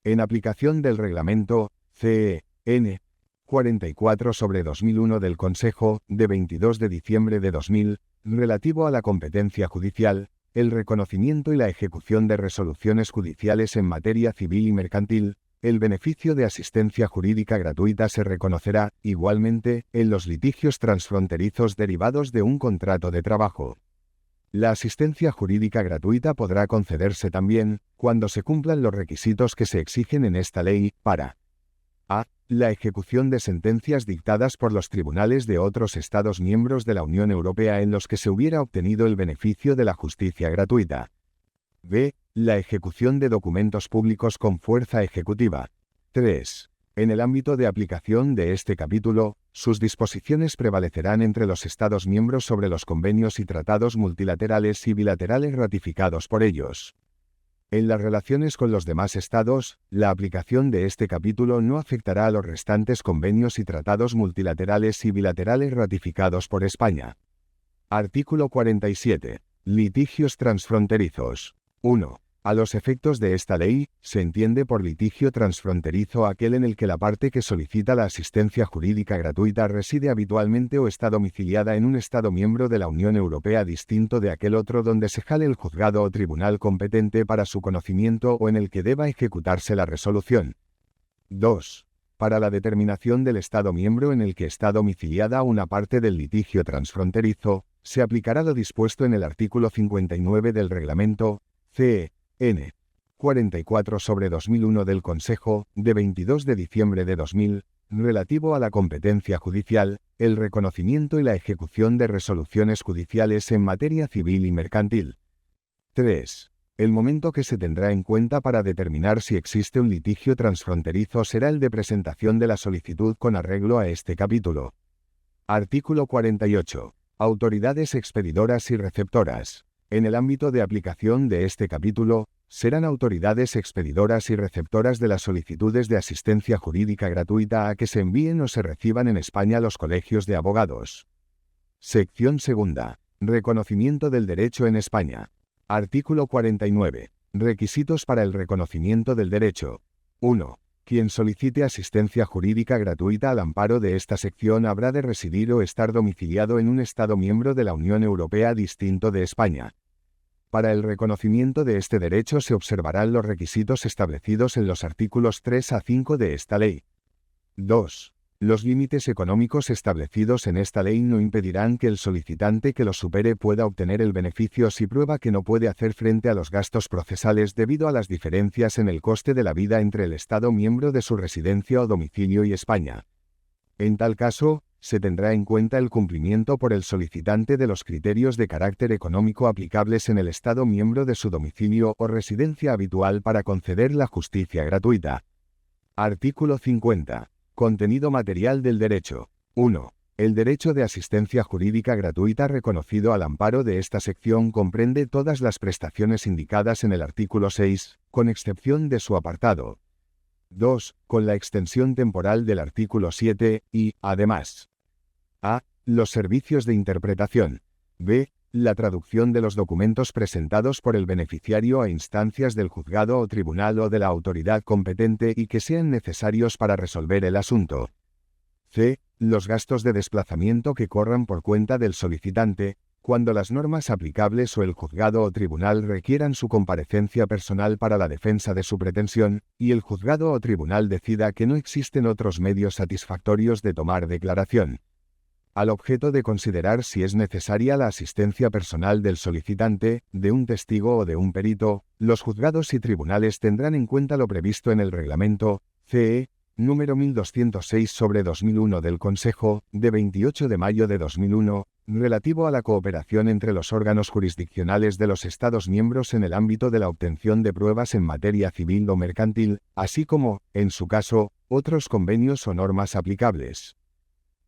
En aplicación del Reglamento (CE)N. 44/2001 del Consejo, de 22 de diciembre de 2000, relativo a la competencia judicial, el reconocimiento y la ejecución de resoluciones judiciales en materia civil y mercantil, el beneficio de asistencia jurídica gratuita se reconocerá, igualmente, en los litigios transfronterizos derivados de un contrato de trabajo. La asistencia jurídica gratuita podrá concederse también, cuando se cumplan los requisitos que se exigen en esta ley, para a. La ejecución de sentencias dictadas por los tribunales de otros Estados miembros de la Unión Europea en los que se hubiera obtenido el beneficio de la justicia gratuita. B. La ejecución de documentos públicos con fuerza ejecutiva. 3. En el ámbito de aplicación de este capítulo, sus disposiciones prevalecerán entre los Estados miembros sobre los convenios y tratados multilaterales y bilaterales ratificados por ellos. En las relaciones con los demás Estados, la aplicación de este capítulo no afectará a los restantes convenios y tratados multilaterales y bilaterales ratificados por España. Artículo 47. Litigios transfronterizos. 1. A los efectos de esta ley, se entiende por litigio transfronterizo aquel en el que la parte que solicita la asistencia jurídica gratuita reside habitualmente o está domiciliada en un Estado miembro de la Unión Europea distinto de aquel otro donde se jale el juzgado o tribunal competente para su conocimiento o en el que deba ejecutarse la resolución. 2. Para la determinación del Estado miembro en el que está domiciliada una parte del litigio transfronterizo, se aplicará lo dispuesto en el artículo 59 del Reglamento CE. N. 44/2001 del Consejo, de 22 de diciembre de 2000, relativo a la competencia judicial, el reconocimiento y la ejecución de resoluciones judiciales en materia civil y mercantil. 3. El momento que se tendrá en cuenta para determinar si existe un litigio transfronterizo será el de presentación de la solicitud con arreglo a este capítulo. Artículo 48. Autoridades expedidoras y receptoras. En el ámbito de aplicación de este capítulo, serán autoridades expedidoras y receptoras de las solicitudes de asistencia jurídica gratuita a que se envíen o se reciban en España los colegios de abogados. Sección segunda. Reconocimiento del derecho en España. Artículo 49. Requisitos para el reconocimiento del derecho. 1. Quien solicite asistencia jurídica gratuita al amparo de esta sección habrá de residir o estar domiciliado en un Estado miembro de la Unión Europea distinto de España. Para el reconocimiento de este derecho se observarán los requisitos establecidos en los artículos 3 a 5 de esta ley. 2. Los límites económicos establecidos en esta ley no impedirán que el solicitante que los supere pueda obtener el beneficio si prueba que no puede hacer frente a los gastos procesales debido a las diferencias en el coste de la vida entre el Estado miembro de su residencia o domicilio y España. En tal caso, se tendrá en cuenta el cumplimiento por el solicitante de los criterios de carácter económico aplicables en el Estado miembro de su domicilio o residencia habitual para conceder la justicia gratuita. Artículo 50. Contenido material del derecho. 1. El derecho de asistencia jurídica gratuita reconocido al amparo de esta sección comprende todas las prestaciones indicadas en el artículo 6, con excepción de su apartado 2, con la extensión temporal del artículo 7, y, además, a. Los servicios de interpretación. b. La traducción de los documentos presentados por el beneficiario a instancias del juzgado o tribunal o de la autoridad competente y que sean necesarios para resolver el asunto. c. Los gastos de desplazamiento que corran por cuenta del solicitante, cuando las normas aplicables o el juzgado o tribunal requieran su comparecencia personal para la defensa de su pretensión, y el juzgado o tribunal decida que no existen otros medios satisfactorios de tomar declaración. Al objeto de considerar si es necesaria la asistencia personal del solicitante, de un testigo o de un perito, los juzgados y tribunales tendrán en cuenta lo previsto en el Reglamento CE número 1206/2001 del Consejo, de 28 de mayo de 2001, relativo a la cooperación entre los órganos jurisdiccionales de los Estados miembros en el ámbito de la obtención de pruebas en materia civil o mercantil, así como, en su caso, otros convenios o normas aplicables.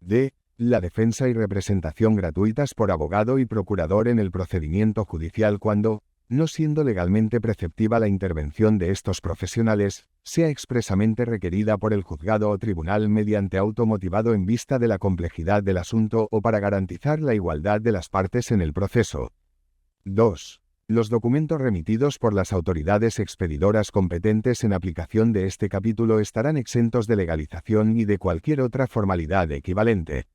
d. La defensa y representación gratuitas por abogado y procurador en el procedimiento judicial cuando, no siendo legalmente preceptiva la intervención de estos profesionales, sea expresamente requerida por el juzgado o tribunal mediante auto motivado en vista de la complejidad del asunto o para garantizar la igualdad de las partes en el proceso. 2. Los documentos remitidos por las autoridades expedidoras competentes en aplicación de este capítulo estarán exentos de legalización y de cualquier otra formalidad equivalente.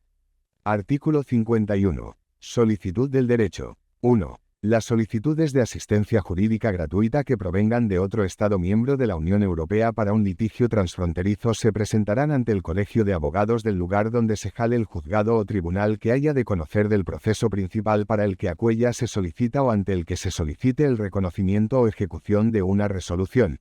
Artículo 51. Solicitud del derecho. 1. Las solicitudes de asistencia jurídica gratuita que provengan de otro Estado miembro de la Unión Europea para un litigio transfronterizo se presentarán ante el Colegio de Abogados del lugar donde se jale el juzgado o tribunal que haya de conocer del proceso principal para el que acuella se solicita o ante el que se solicite el reconocimiento o ejecución de una resolución.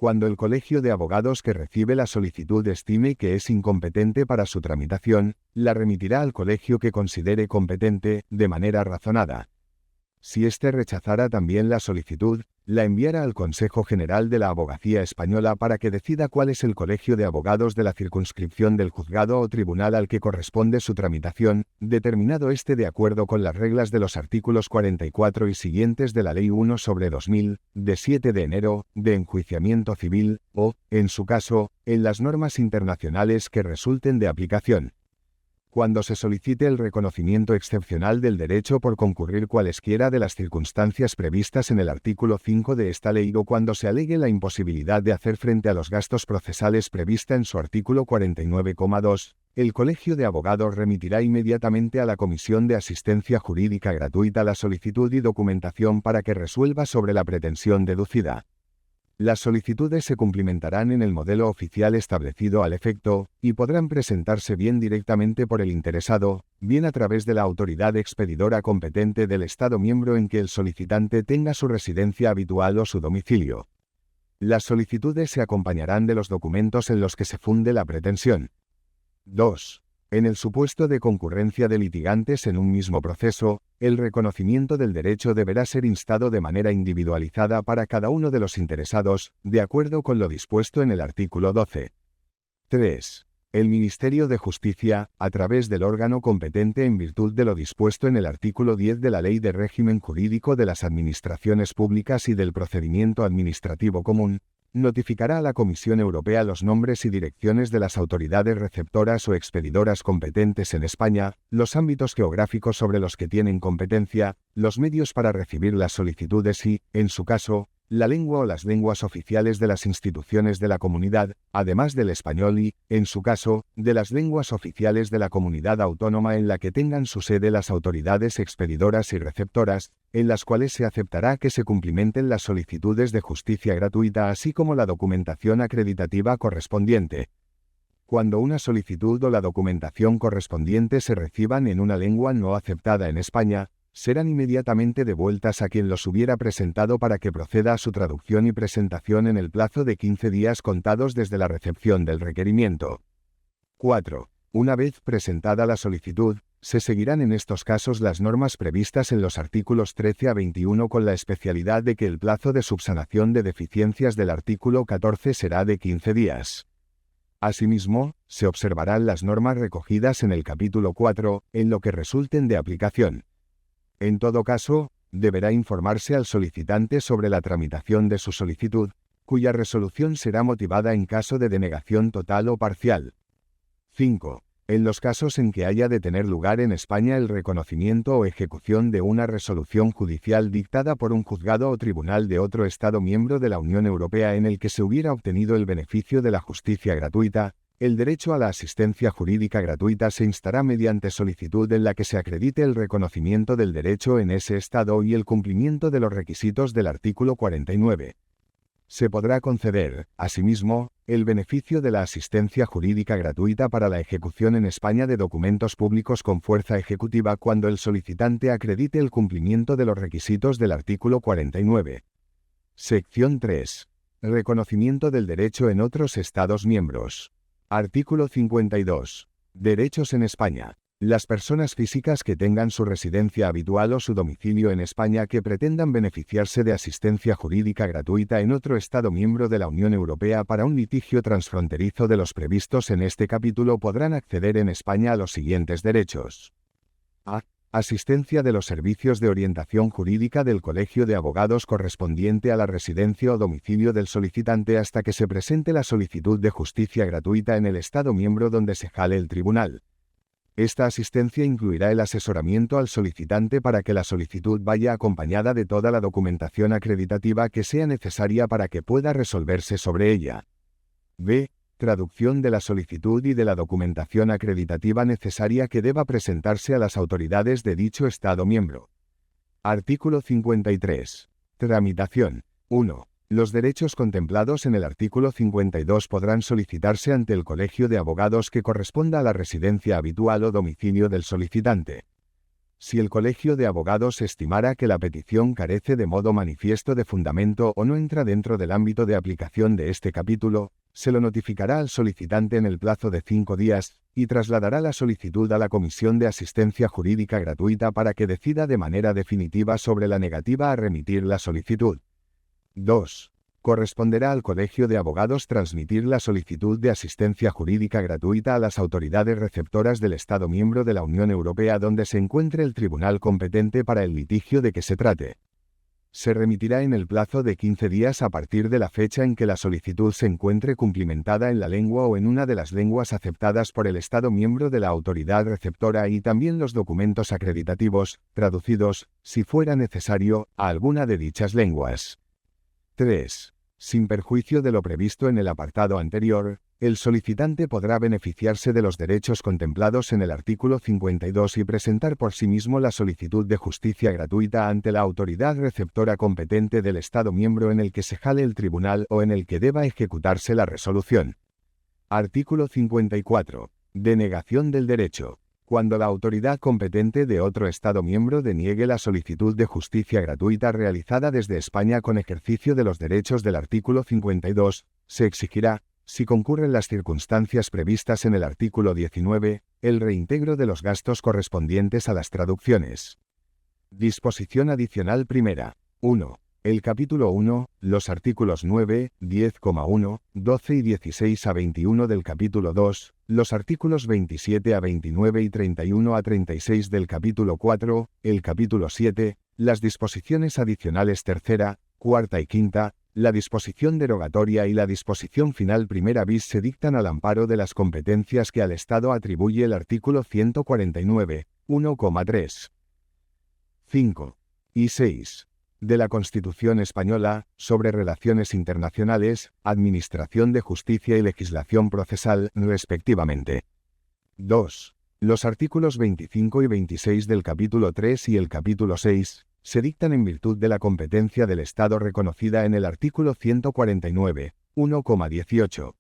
Cuando el colegio de abogados que recibe la solicitud estime que es incompetente para su tramitación, la remitirá al colegio que considere competente, de manera razonada. Si éste rechazara también la solicitud, la enviará al Consejo General de la Abogacía Española para que decida cuál es el colegio de abogados de la circunscripción del juzgado o tribunal al que corresponde su tramitación, determinado éste de acuerdo con las reglas de los artículos 44 y siguientes de la Ley 1/2000, de 7 de enero, de enjuiciamiento civil, o, en su caso, en las normas internacionales que resulten de aplicación. Cuando se solicite el reconocimiento excepcional del derecho por concurrir cualesquiera de las circunstancias previstas en el artículo 5 de esta ley o cuando se alegue la imposibilidad de hacer frente a los gastos procesales prevista en su artículo 49,2, el Colegio de Abogados remitirá inmediatamente a la Comisión de Asistencia Jurídica Gratuita la solicitud y documentación para que resuelva sobre la pretensión deducida. Las solicitudes se cumplimentarán en el modelo oficial establecido al efecto, y podrán presentarse bien directamente por el interesado, bien a través de la autoridad expedidora competente del Estado miembro en que el solicitante tenga su residencia habitual o su domicilio. Las solicitudes se acompañarán de los documentos en los que se funde la pretensión. 2. En el supuesto de concurrencia de litigantes en un mismo proceso, el reconocimiento del derecho deberá ser instado de manera individualizada para cada uno de los interesados, de acuerdo con lo dispuesto en el artículo 12. 3. El Ministerio de Justicia, a través del órgano competente en virtud de lo dispuesto en el artículo 10 de la Ley de Régimen Jurídico de las Administraciones Públicas y del Procedimiento Administrativo Común, notificará a la Comisión Europea los nombres y direcciones de las autoridades receptoras o expedidoras competentes en España, los ámbitos geográficos sobre los que tienen competencia, los medios para recibir las solicitudes y, en su caso, la lengua o las lenguas oficiales de las instituciones de la comunidad, además del español y, en su caso, de las lenguas oficiales de la comunidad autónoma en la que tengan su sede las autoridades expedidoras y receptoras, en las cuales se aceptará que se cumplimenten las solicitudes de justicia gratuita así como la documentación acreditativa correspondiente. Cuando una solicitud o la documentación correspondiente se reciban en una lengua no aceptada en España, serán inmediatamente devueltas a quien los hubiera presentado para que proceda a su traducción y presentación en el plazo de 15 días contados desde la recepción del requerimiento. 4. Una vez presentada la solicitud, se seguirán en estos casos las normas previstas en los artículos 13 a 21 con la especialidad de que el plazo de subsanación de deficiencias del artículo 14 será de 15 días. Asimismo, se observarán las normas recogidas en el capítulo 4, en lo que resulten de aplicación. En todo caso, deberá informarse al solicitante sobre la tramitación de su solicitud, cuya resolución será motivada en caso de denegación total o parcial. 5. En los casos en que haya de tener lugar en España el reconocimiento o ejecución de una resolución judicial dictada por un juzgado o tribunal de otro Estado miembro de la Unión Europea en el que se hubiera obtenido el beneficio de la justicia gratuita, el derecho a la asistencia jurídica gratuita se instará mediante solicitud en la que se acredite el reconocimiento del derecho en ese Estado y el cumplimiento de los requisitos del artículo 49. Se podrá conceder, asimismo, el beneficio de la asistencia jurídica gratuita para la ejecución en España de documentos públicos con fuerza ejecutiva cuando el solicitante acredite el cumplimiento de los requisitos del artículo 49. Sección 3. Reconocimiento del derecho en otros Estados miembros. Artículo 52. Derechos en España. Las personas físicas que tengan su residencia habitual o su domicilio en España que pretendan beneficiarse de asistencia jurídica gratuita en otro Estado miembro de la Unión Europea para un litigio transfronterizo de los previstos en este capítulo podrán acceder en España a los siguientes derechos. A. Asistencia de los servicios de orientación jurídica del Colegio de Abogados correspondiente a la residencia o domicilio del solicitante hasta que se presente la solicitud de justicia gratuita en el Estado miembro donde se jale el tribunal. Esta asistencia incluirá el asesoramiento al solicitante para que la solicitud vaya acompañada de toda la documentación acreditativa que sea necesaria para que pueda resolverse sobre ella. B. Traducción de la solicitud y de la documentación acreditativa necesaria que deba presentarse a las autoridades de dicho Estado miembro. Artículo 53. Tramitación. 1. Los derechos contemplados en el artículo 52 podrán solicitarse ante el Colegio de Abogados que corresponda a la residencia habitual o domicilio del solicitante. Si el Colegio de Abogados estimara que la petición carece de modo manifiesto de fundamento o no entra dentro del ámbito de aplicación de este capítulo, se lo notificará al solicitante en el plazo de 5 días, y trasladará la solicitud a la Comisión de Asistencia Jurídica Gratuita para que decida de manera definitiva sobre la negativa a remitir la solicitud. 2. Corresponderá al Colegio de Abogados transmitir la solicitud de asistencia jurídica gratuita a las autoridades receptoras del Estado miembro de la Unión Europea donde se encuentre el tribunal competente para el litigio de que se trate. Se remitirá en el plazo de 15 días a partir de la fecha en que la solicitud se encuentre cumplimentada en la lengua o en una de las lenguas aceptadas por el Estado miembro de la autoridad receptora y también los documentos acreditativos, traducidos, si fuera necesario, a alguna de dichas lenguas. 3. Sin perjuicio de lo previsto en el apartado anterior, el solicitante podrá beneficiarse de los derechos contemplados en el artículo 52 y presentar por sí mismo la solicitud de justicia gratuita ante la autoridad receptora competente del Estado miembro en el que se jale el tribunal o en el que deba ejecutarse la resolución. Artículo 54. Denegación del derecho. Cuando la autoridad competente de otro Estado miembro deniegue la solicitud de justicia gratuita realizada desde España con ejercicio de los derechos del artículo 52, se exigirá, si concurren las circunstancias previstas en el artículo 19, el reintegro de los gastos correspondientes a las traducciones. Disposición adicional primera. 1. El capítulo 1, los artículos 9, 10,1, 12 y 16 a 21 del capítulo 2, los artículos 27 a 29 y 31 a 36 del capítulo 4, el capítulo 7, las disposiciones adicionales tercera, cuarta y quinta, la disposición derogatoria y la disposición final primera bis se dictan al amparo de las competencias que al Estado atribuye el artículo 149, 1,3, 5 y 6. De la Constitución Española, sobre relaciones internacionales, administración de justicia y legislación procesal, respectivamente. 2. Los artículos 25 y 26 del capítulo 3 y el capítulo 6, se dictan en virtud de la competencia del Estado reconocida en el artículo 149, 1,18.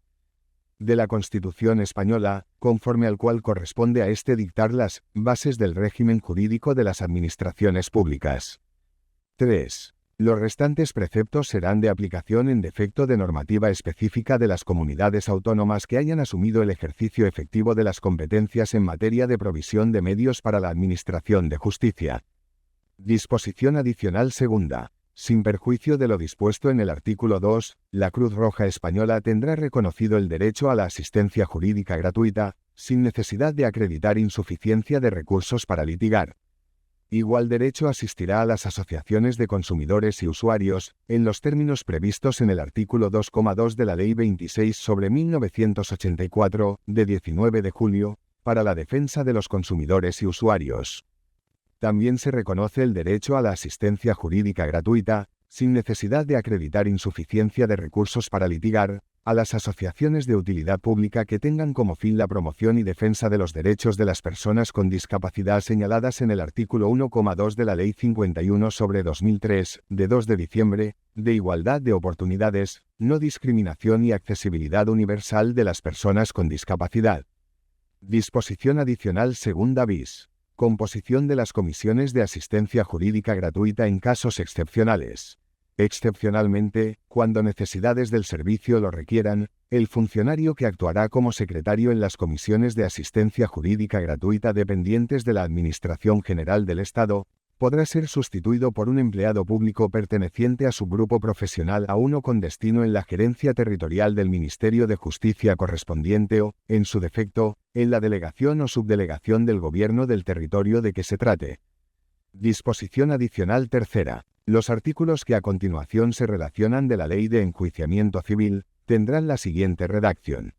De la Constitución Española, conforme al cual corresponde a este dictar las bases del régimen jurídico de las administraciones públicas. 3. Los restantes preceptos serán de aplicación en defecto de normativa específica de las comunidades autónomas que hayan asumido el ejercicio efectivo de las competencias en materia de provisión de medios para la administración de justicia. Disposición adicional segunda. Sin perjuicio de lo dispuesto en el artículo 2, la Cruz Roja Española tendrá reconocido el derecho a la asistencia jurídica gratuita, sin necesidad de acreditar insuficiencia de recursos para litigar. Igual derecho asistirá a las asociaciones de consumidores y usuarios, en los términos previstos en el artículo 2,2 de la Ley 26/1984, de 19 de julio, para la defensa de los consumidores y usuarios. También se reconoce el derecho a la asistencia jurídica gratuita, sin necesidad de acreditar insuficiencia de recursos para litigar, a las asociaciones de utilidad pública que tengan como fin la promoción y defensa de los derechos de las personas con discapacidad señaladas en el artículo 1,2 de la Ley 51/2003, de 2 de diciembre, de igualdad de oportunidades, no discriminación y accesibilidad universal de las personas con discapacidad. Disposición adicional segunda bis. Composición de las comisiones de asistencia jurídica gratuita en casos excepcionales. Excepcionalmente, cuando necesidades del servicio lo requieran, el funcionario que actuará como secretario en las comisiones de asistencia jurídica gratuita dependientes de la Administración General del Estado, podrá ser sustituido por un empleado público perteneciente a su grupo profesional a uno con destino en la gerencia territorial del Ministerio de Justicia correspondiente o, en su defecto, en la delegación o subdelegación del gobierno del territorio de que se trate. Disposición adicional tercera. Los artículos que a continuación se relacionan de la Ley de Enjuiciamiento Civil, tendrán la siguiente redacción.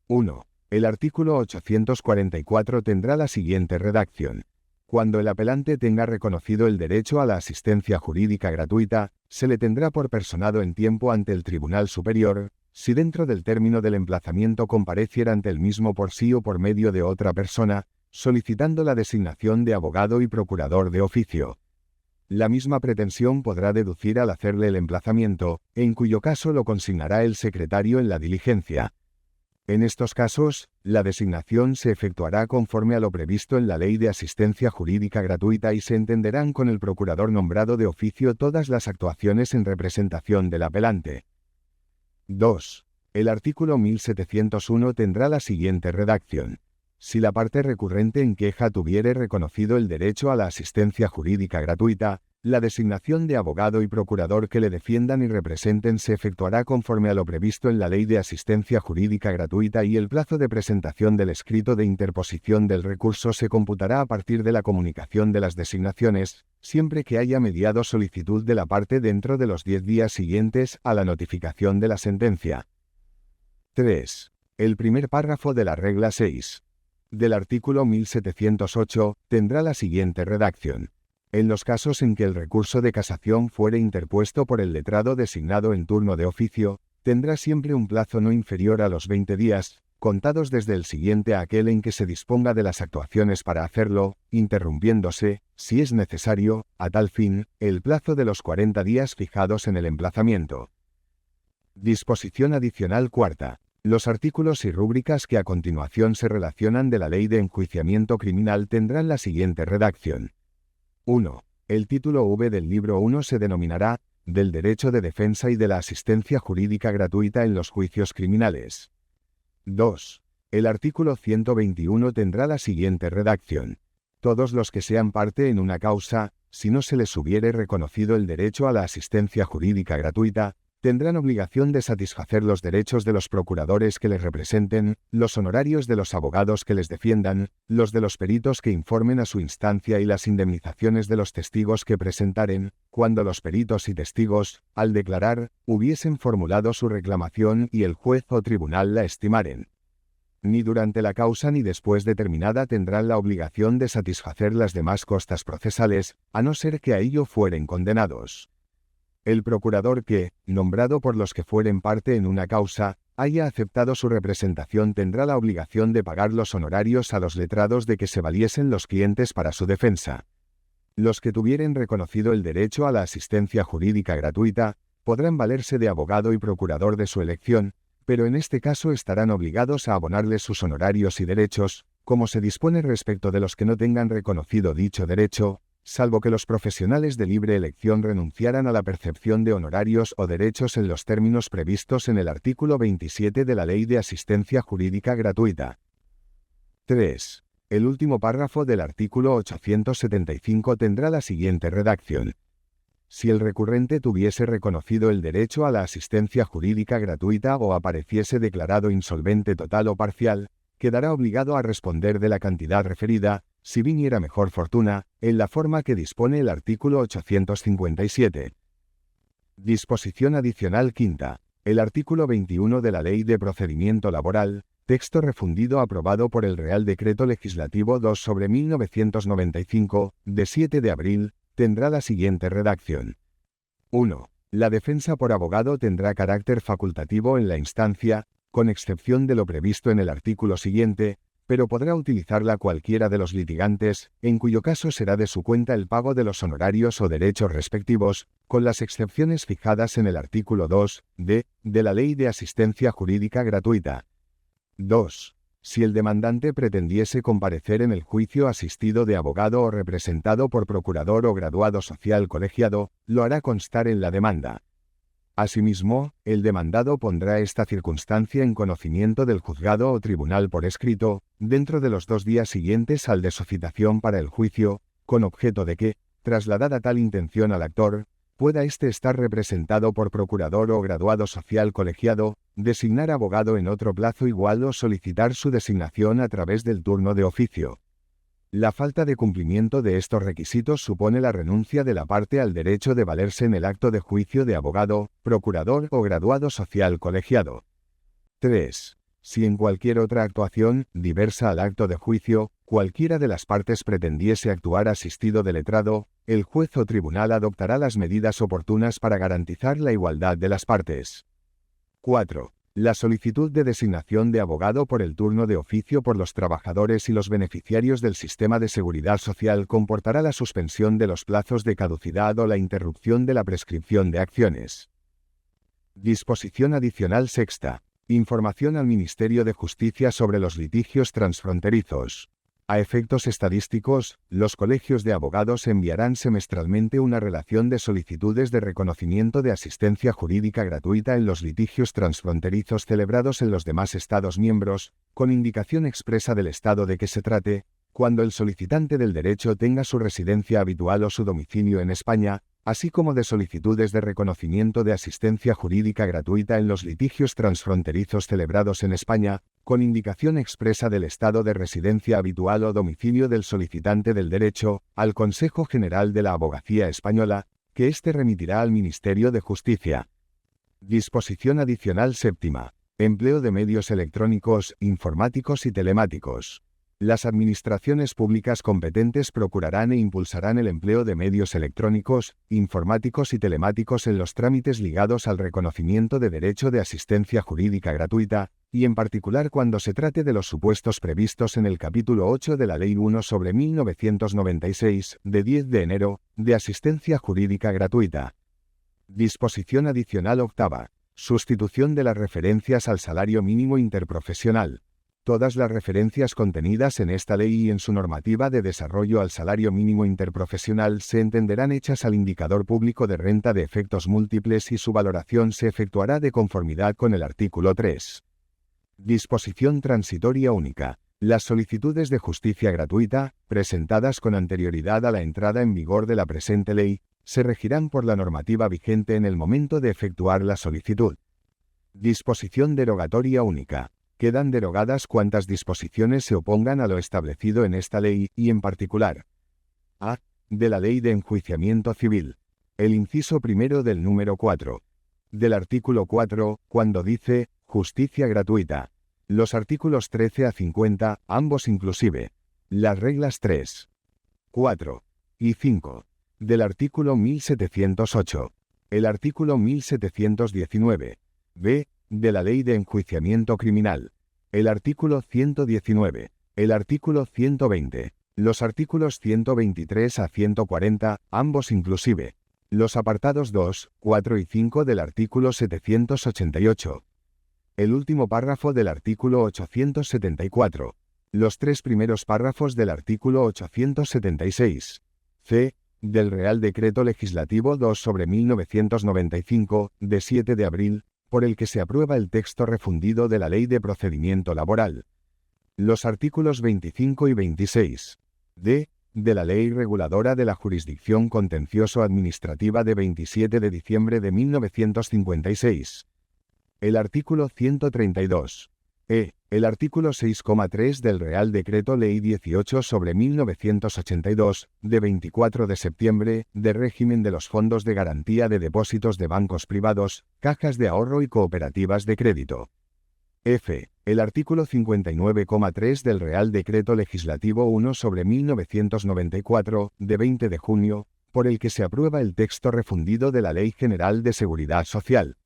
1. El artículo 844 tendrá la siguiente redacción. Cuando el apelante tenga reconocido el derecho a la asistencia jurídica gratuita, se le tendrá por personado en tiempo ante el Tribunal Superior, si dentro del término del emplazamiento compareciera ante el mismo por sí o por medio de otra persona, solicitando la designación de abogado y procurador de oficio. La misma pretensión podrá deducir al hacerle el emplazamiento, en cuyo caso lo consignará el secretario en la diligencia. En estos casos, la designación se efectuará conforme a lo previsto en la Ley de Asistencia Jurídica Gratuita y se entenderán con el procurador nombrado de oficio todas las actuaciones en representación del apelante. 2. El artículo 1701 tendrá la siguiente redacción. Si la parte recurrente en queja tuviere reconocido el derecho a la asistencia jurídica gratuita, la designación de abogado y procurador que le defiendan y representen se efectuará conforme a lo previsto en la Ley de Asistencia Jurídica Gratuita y el plazo de presentación del escrito de interposición del recurso se computará a partir de la comunicación de las designaciones, siempre que haya mediado solicitud de la parte dentro de los 10 días siguientes a la notificación de la sentencia. 3. El primer párrafo de la regla 6. Del artículo 1708, tendrá la siguiente redacción. En los casos en que el recurso de casación fuere interpuesto por el letrado designado en turno de oficio, tendrá siempre un plazo no inferior a los 20 días, contados desde el siguiente a aquel en que se disponga de las actuaciones para hacerlo, interrumpiéndose, si es necesario, a tal fin, el plazo de los 40 días fijados en el emplazamiento. Disposición adicional cuarta. Los artículos y rúbricas que a continuación se relacionan de la Ley de Enjuiciamiento Criminal tendrán la siguiente redacción. 1. El título V del libro 1 se denominará del derecho de defensa y de la asistencia jurídica gratuita en los juicios criminales. 2. El artículo 121 tendrá la siguiente redacción. Todos los que sean parte en una causa, si no se les hubiere reconocido el derecho a la asistencia jurídica gratuita, tendrán obligación de satisfacer los derechos de los procuradores que les representen, los honorarios de los abogados que les defiendan, los de los peritos que informen a su instancia y las indemnizaciones de los testigos que presentaren, cuando los peritos y testigos, al declarar, hubiesen formulado su reclamación y el juez o tribunal la estimaren. Ni durante la causa ni después de terminada tendrán la obligación de satisfacer las demás costas procesales, a no ser que a ello fueren condenados. El procurador que, nombrado por los que fueren parte en una causa, haya aceptado su representación tendrá la obligación de pagar los honorarios a los letrados de que se valiesen los clientes para su defensa. Los que tuvieren reconocido el derecho a la asistencia jurídica gratuita, podrán valerse de abogado y procurador de su elección, pero en este caso estarán obligados a abonarles sus honorarios y derechos, como se dispone respecto de los que no tengan reconocido dicho derecho, salvo que los profesionales de libre elección renunciaran a la percepción de honorarios o derechos en los términos previstos en el artículo 27 de la Ley de Asistencia Jurídica Gratuita. 3. El último párrafo del artículo 875 tendrá la siguiente redacción. Si el recurrente tuviese reconocido el derecho a la asistencia jurídica gratuita o apareciese declarado insolvente total o parcial, quedará obligado a responder de la cantidad referida, si viniera mejor fortuna, en la forma que dispone el artículo 857. Disposición adicional quinta. El artículo 21 de la Ley de Procedimiento Laboral, texto refundido aprobado por el Real Decreto Legislativo 2/1995, de 7 de abril, tendrá la siguiente redacción. 1. La defensa por abogado tendrá carácter facultativo en la instancia, con excepción de lo previsto en el artículo siguiente, pero podrá utilizarla cualquiera de los litigantes, en cuyo caso será de su cuenta el pago de los honorarios o derechos respectivos, con las excepciones fijadas en el artículo 2d de la Ley de Asistencia Jurídica Gratuita. 2. Si el demandante pretendiese comparecer en el juicio asistido de abogado o representado por procurador o graduado social colegiado, lo hará constar en la demanda. Asimismo, el demandado pondrá esta circunstancia en conocimiento del juzgado o tribunal por escrito, dentro de los 2 días siguientes al de su citación para el juicio, con objeto de que, trasladada tal intención al actor, pueda éste estar representado por procurador o graduado social colegiado, designar abogado en otro plazo igual o solicitar su designación a través del turno de oficio. La falta de cumplimiento de estos requisitos supone la renuncia de la parte al derecho de valerse en el acto de juicio de abogado, procurador o graduado social colegiado. 3. Si en cualquier otra actuación, diversa al acto de juicio, cualquiera de las partes pretendiese actuar asistido de letrado, el juez o tribunal adoptará las medidas oportunas para garantizar la igualdad de las partes. 4. La solicitud de designación de abogado por el turno de oficio por los trabajadores y los beneficiarios del sistema de seguridad social comportará la suspensión de los plazos de caducidad o la interrupción de la prescripción de acciones. Disposición adicional sexta. Información al Ministerio de Justicia sobre los litigios transfronterizos. A efectos estadísticos, los colegios de abogados enviarán semestralmente una relación de solicitudes de reconocimiento de asistencia jurídica gratuita en los litigios transfronterizos celebrados en los demás Estados miembros, con indicación expresa del Estado de que se trate, cuando el solicitante del derecho tenga su residencia habitual o su domicilio en España, así como de solicitudes de reconocimiento de asistencia jurídica gratuita en los litigios transfronterizos celebrados en España, con indicación expresa del estado de residencia habitual o domicilio del solicitante del derecho, al Consejo General de la Abogacía Española, que éste remitirá al Ministerio de Justicia. Disposición adicional séptima. Empleo de medios electrónicos, informáticos y telemáticos. Las administraciones públicas competentes procurarán e impulsarán el empleo de medios electrónicos, informáticos y telemáticos en los trámites ligados al reconocimiento de derecho de asistencia jurídica gratuita, y en particular cuando se trate de los supuestos previstos en el capítulo 8 de la Ley 1/1996, de 10 de enero, de asistencia jurídica gratuita. Disposición adicional octava. Sustitución de las referencias al salario mínimo interprofesional. Todas las referencias contenidas en esta ley y en su normativa de desarrollo al salario mínimo interprofesional se entenderán hechas al indicador público de renta de efectos múltiples y su valoración se efectuará de conformidad con el artículo 3. Disposición transitoria única. Las solicitudes de justicia gratuita, presentadas con anterioridad a la entrada en vigor de la presente ley, se regirán por la normativa vigente en el momento de efectuar la solicitud. Disposición derogatoria única. Quedan derogadas cuantas disposiciones se opongan a lo establecido en esta ley y en particular a. De la Ley de Enjuiciamiento Civil. El inciso primero del número 4. Del artículo 4, cuando dice justicia gratuita. Los artículos 13 a 50, ambos inclusive. Las reglas 3, 4 y 5. Del artículo 1708. El artículo 1719. B. De la Ley de Enjuiciamiento Criminal. El artículo 119. El artículo 120. Los artículos 123 a 140, ambos inclusive. Los apartados 2, 4 y 5 del artículo 788. El último párrafo del artículo 874. Los tres primeros párrafos del artículo 876. C. Del Real Decreto Legislativo 2/1995, de 7 de abril, por el que se aprueba el texto refundido de la Ley de Procedimiento Laboral. Los artículos 25 y 26. D. De la Ley Reguladora de la Jurisdicción Contencioso-Administrativa de 27 de diciembre de 1956. El artículo 132. E. El artículo 6,3 del Real Decreto Ley 18/1982, de 24 de septiembre, de régimen de los fondos de garantía de depósitos de bancos privados, cajas de ahorro y cooperativas de crédito. F. El artículo 59,3 del Real Decreto Legislativo 1/1994, de 20 de junio, por el que se aprueba el texto refundido de la Ley General de Seguridad Social.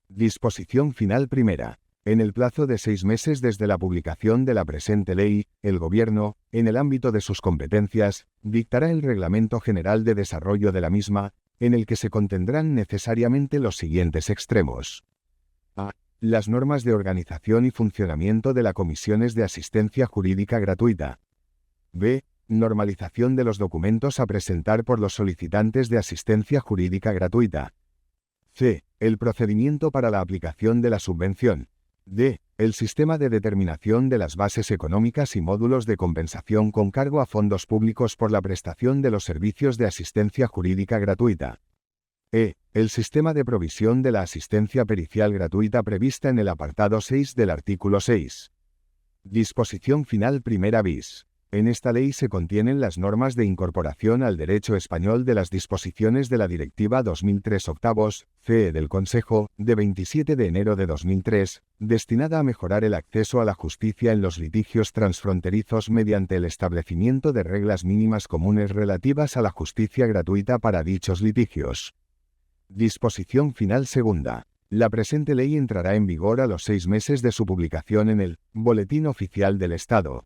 Disposición final primera. En el plazo de 6 meses desde la publicación de la presente ley, el Gobierno, en el ámbito de sus competencias, dictará el Reglamento General de Desarrollo de la misma, en el que se contendrán necesariamente los siguientes extremos. A. Las normas de organización y funcionamiento de las comisiones de asistencia jurídica gratuita. B. Normalización de los documentos a presentar por los solicitantes de asistencia jurídica gratuita. C. El procedimiento para la aplicación de la subvención. D. El sistema de determinación de las bases económicas y módulos de compensación con cargo a fondos públicos por la prestación de los servicios de asistencia jurídica gratuita. E. El sistema de provisión de la asistencia pericial gratuita prevista en el apartado 6 del artículo 6. Disposición final primera bis. En esta ley se contienen las normas de incorporación al derecho español de las disposiciones de la Directiva 2003/8, CE del Consejo, de 27 de enero de 2003, destinada a mejorar el acceso a la justicia en los litigios transfronterizos mediante el establecimiento de reglas mínimas comunes relativas a la justicia gratuita para dichos litigios. Disposición final segunda. La presente ley entrará en vigor a los 6 meses de su publicación en el Boletín Oficial del Estado.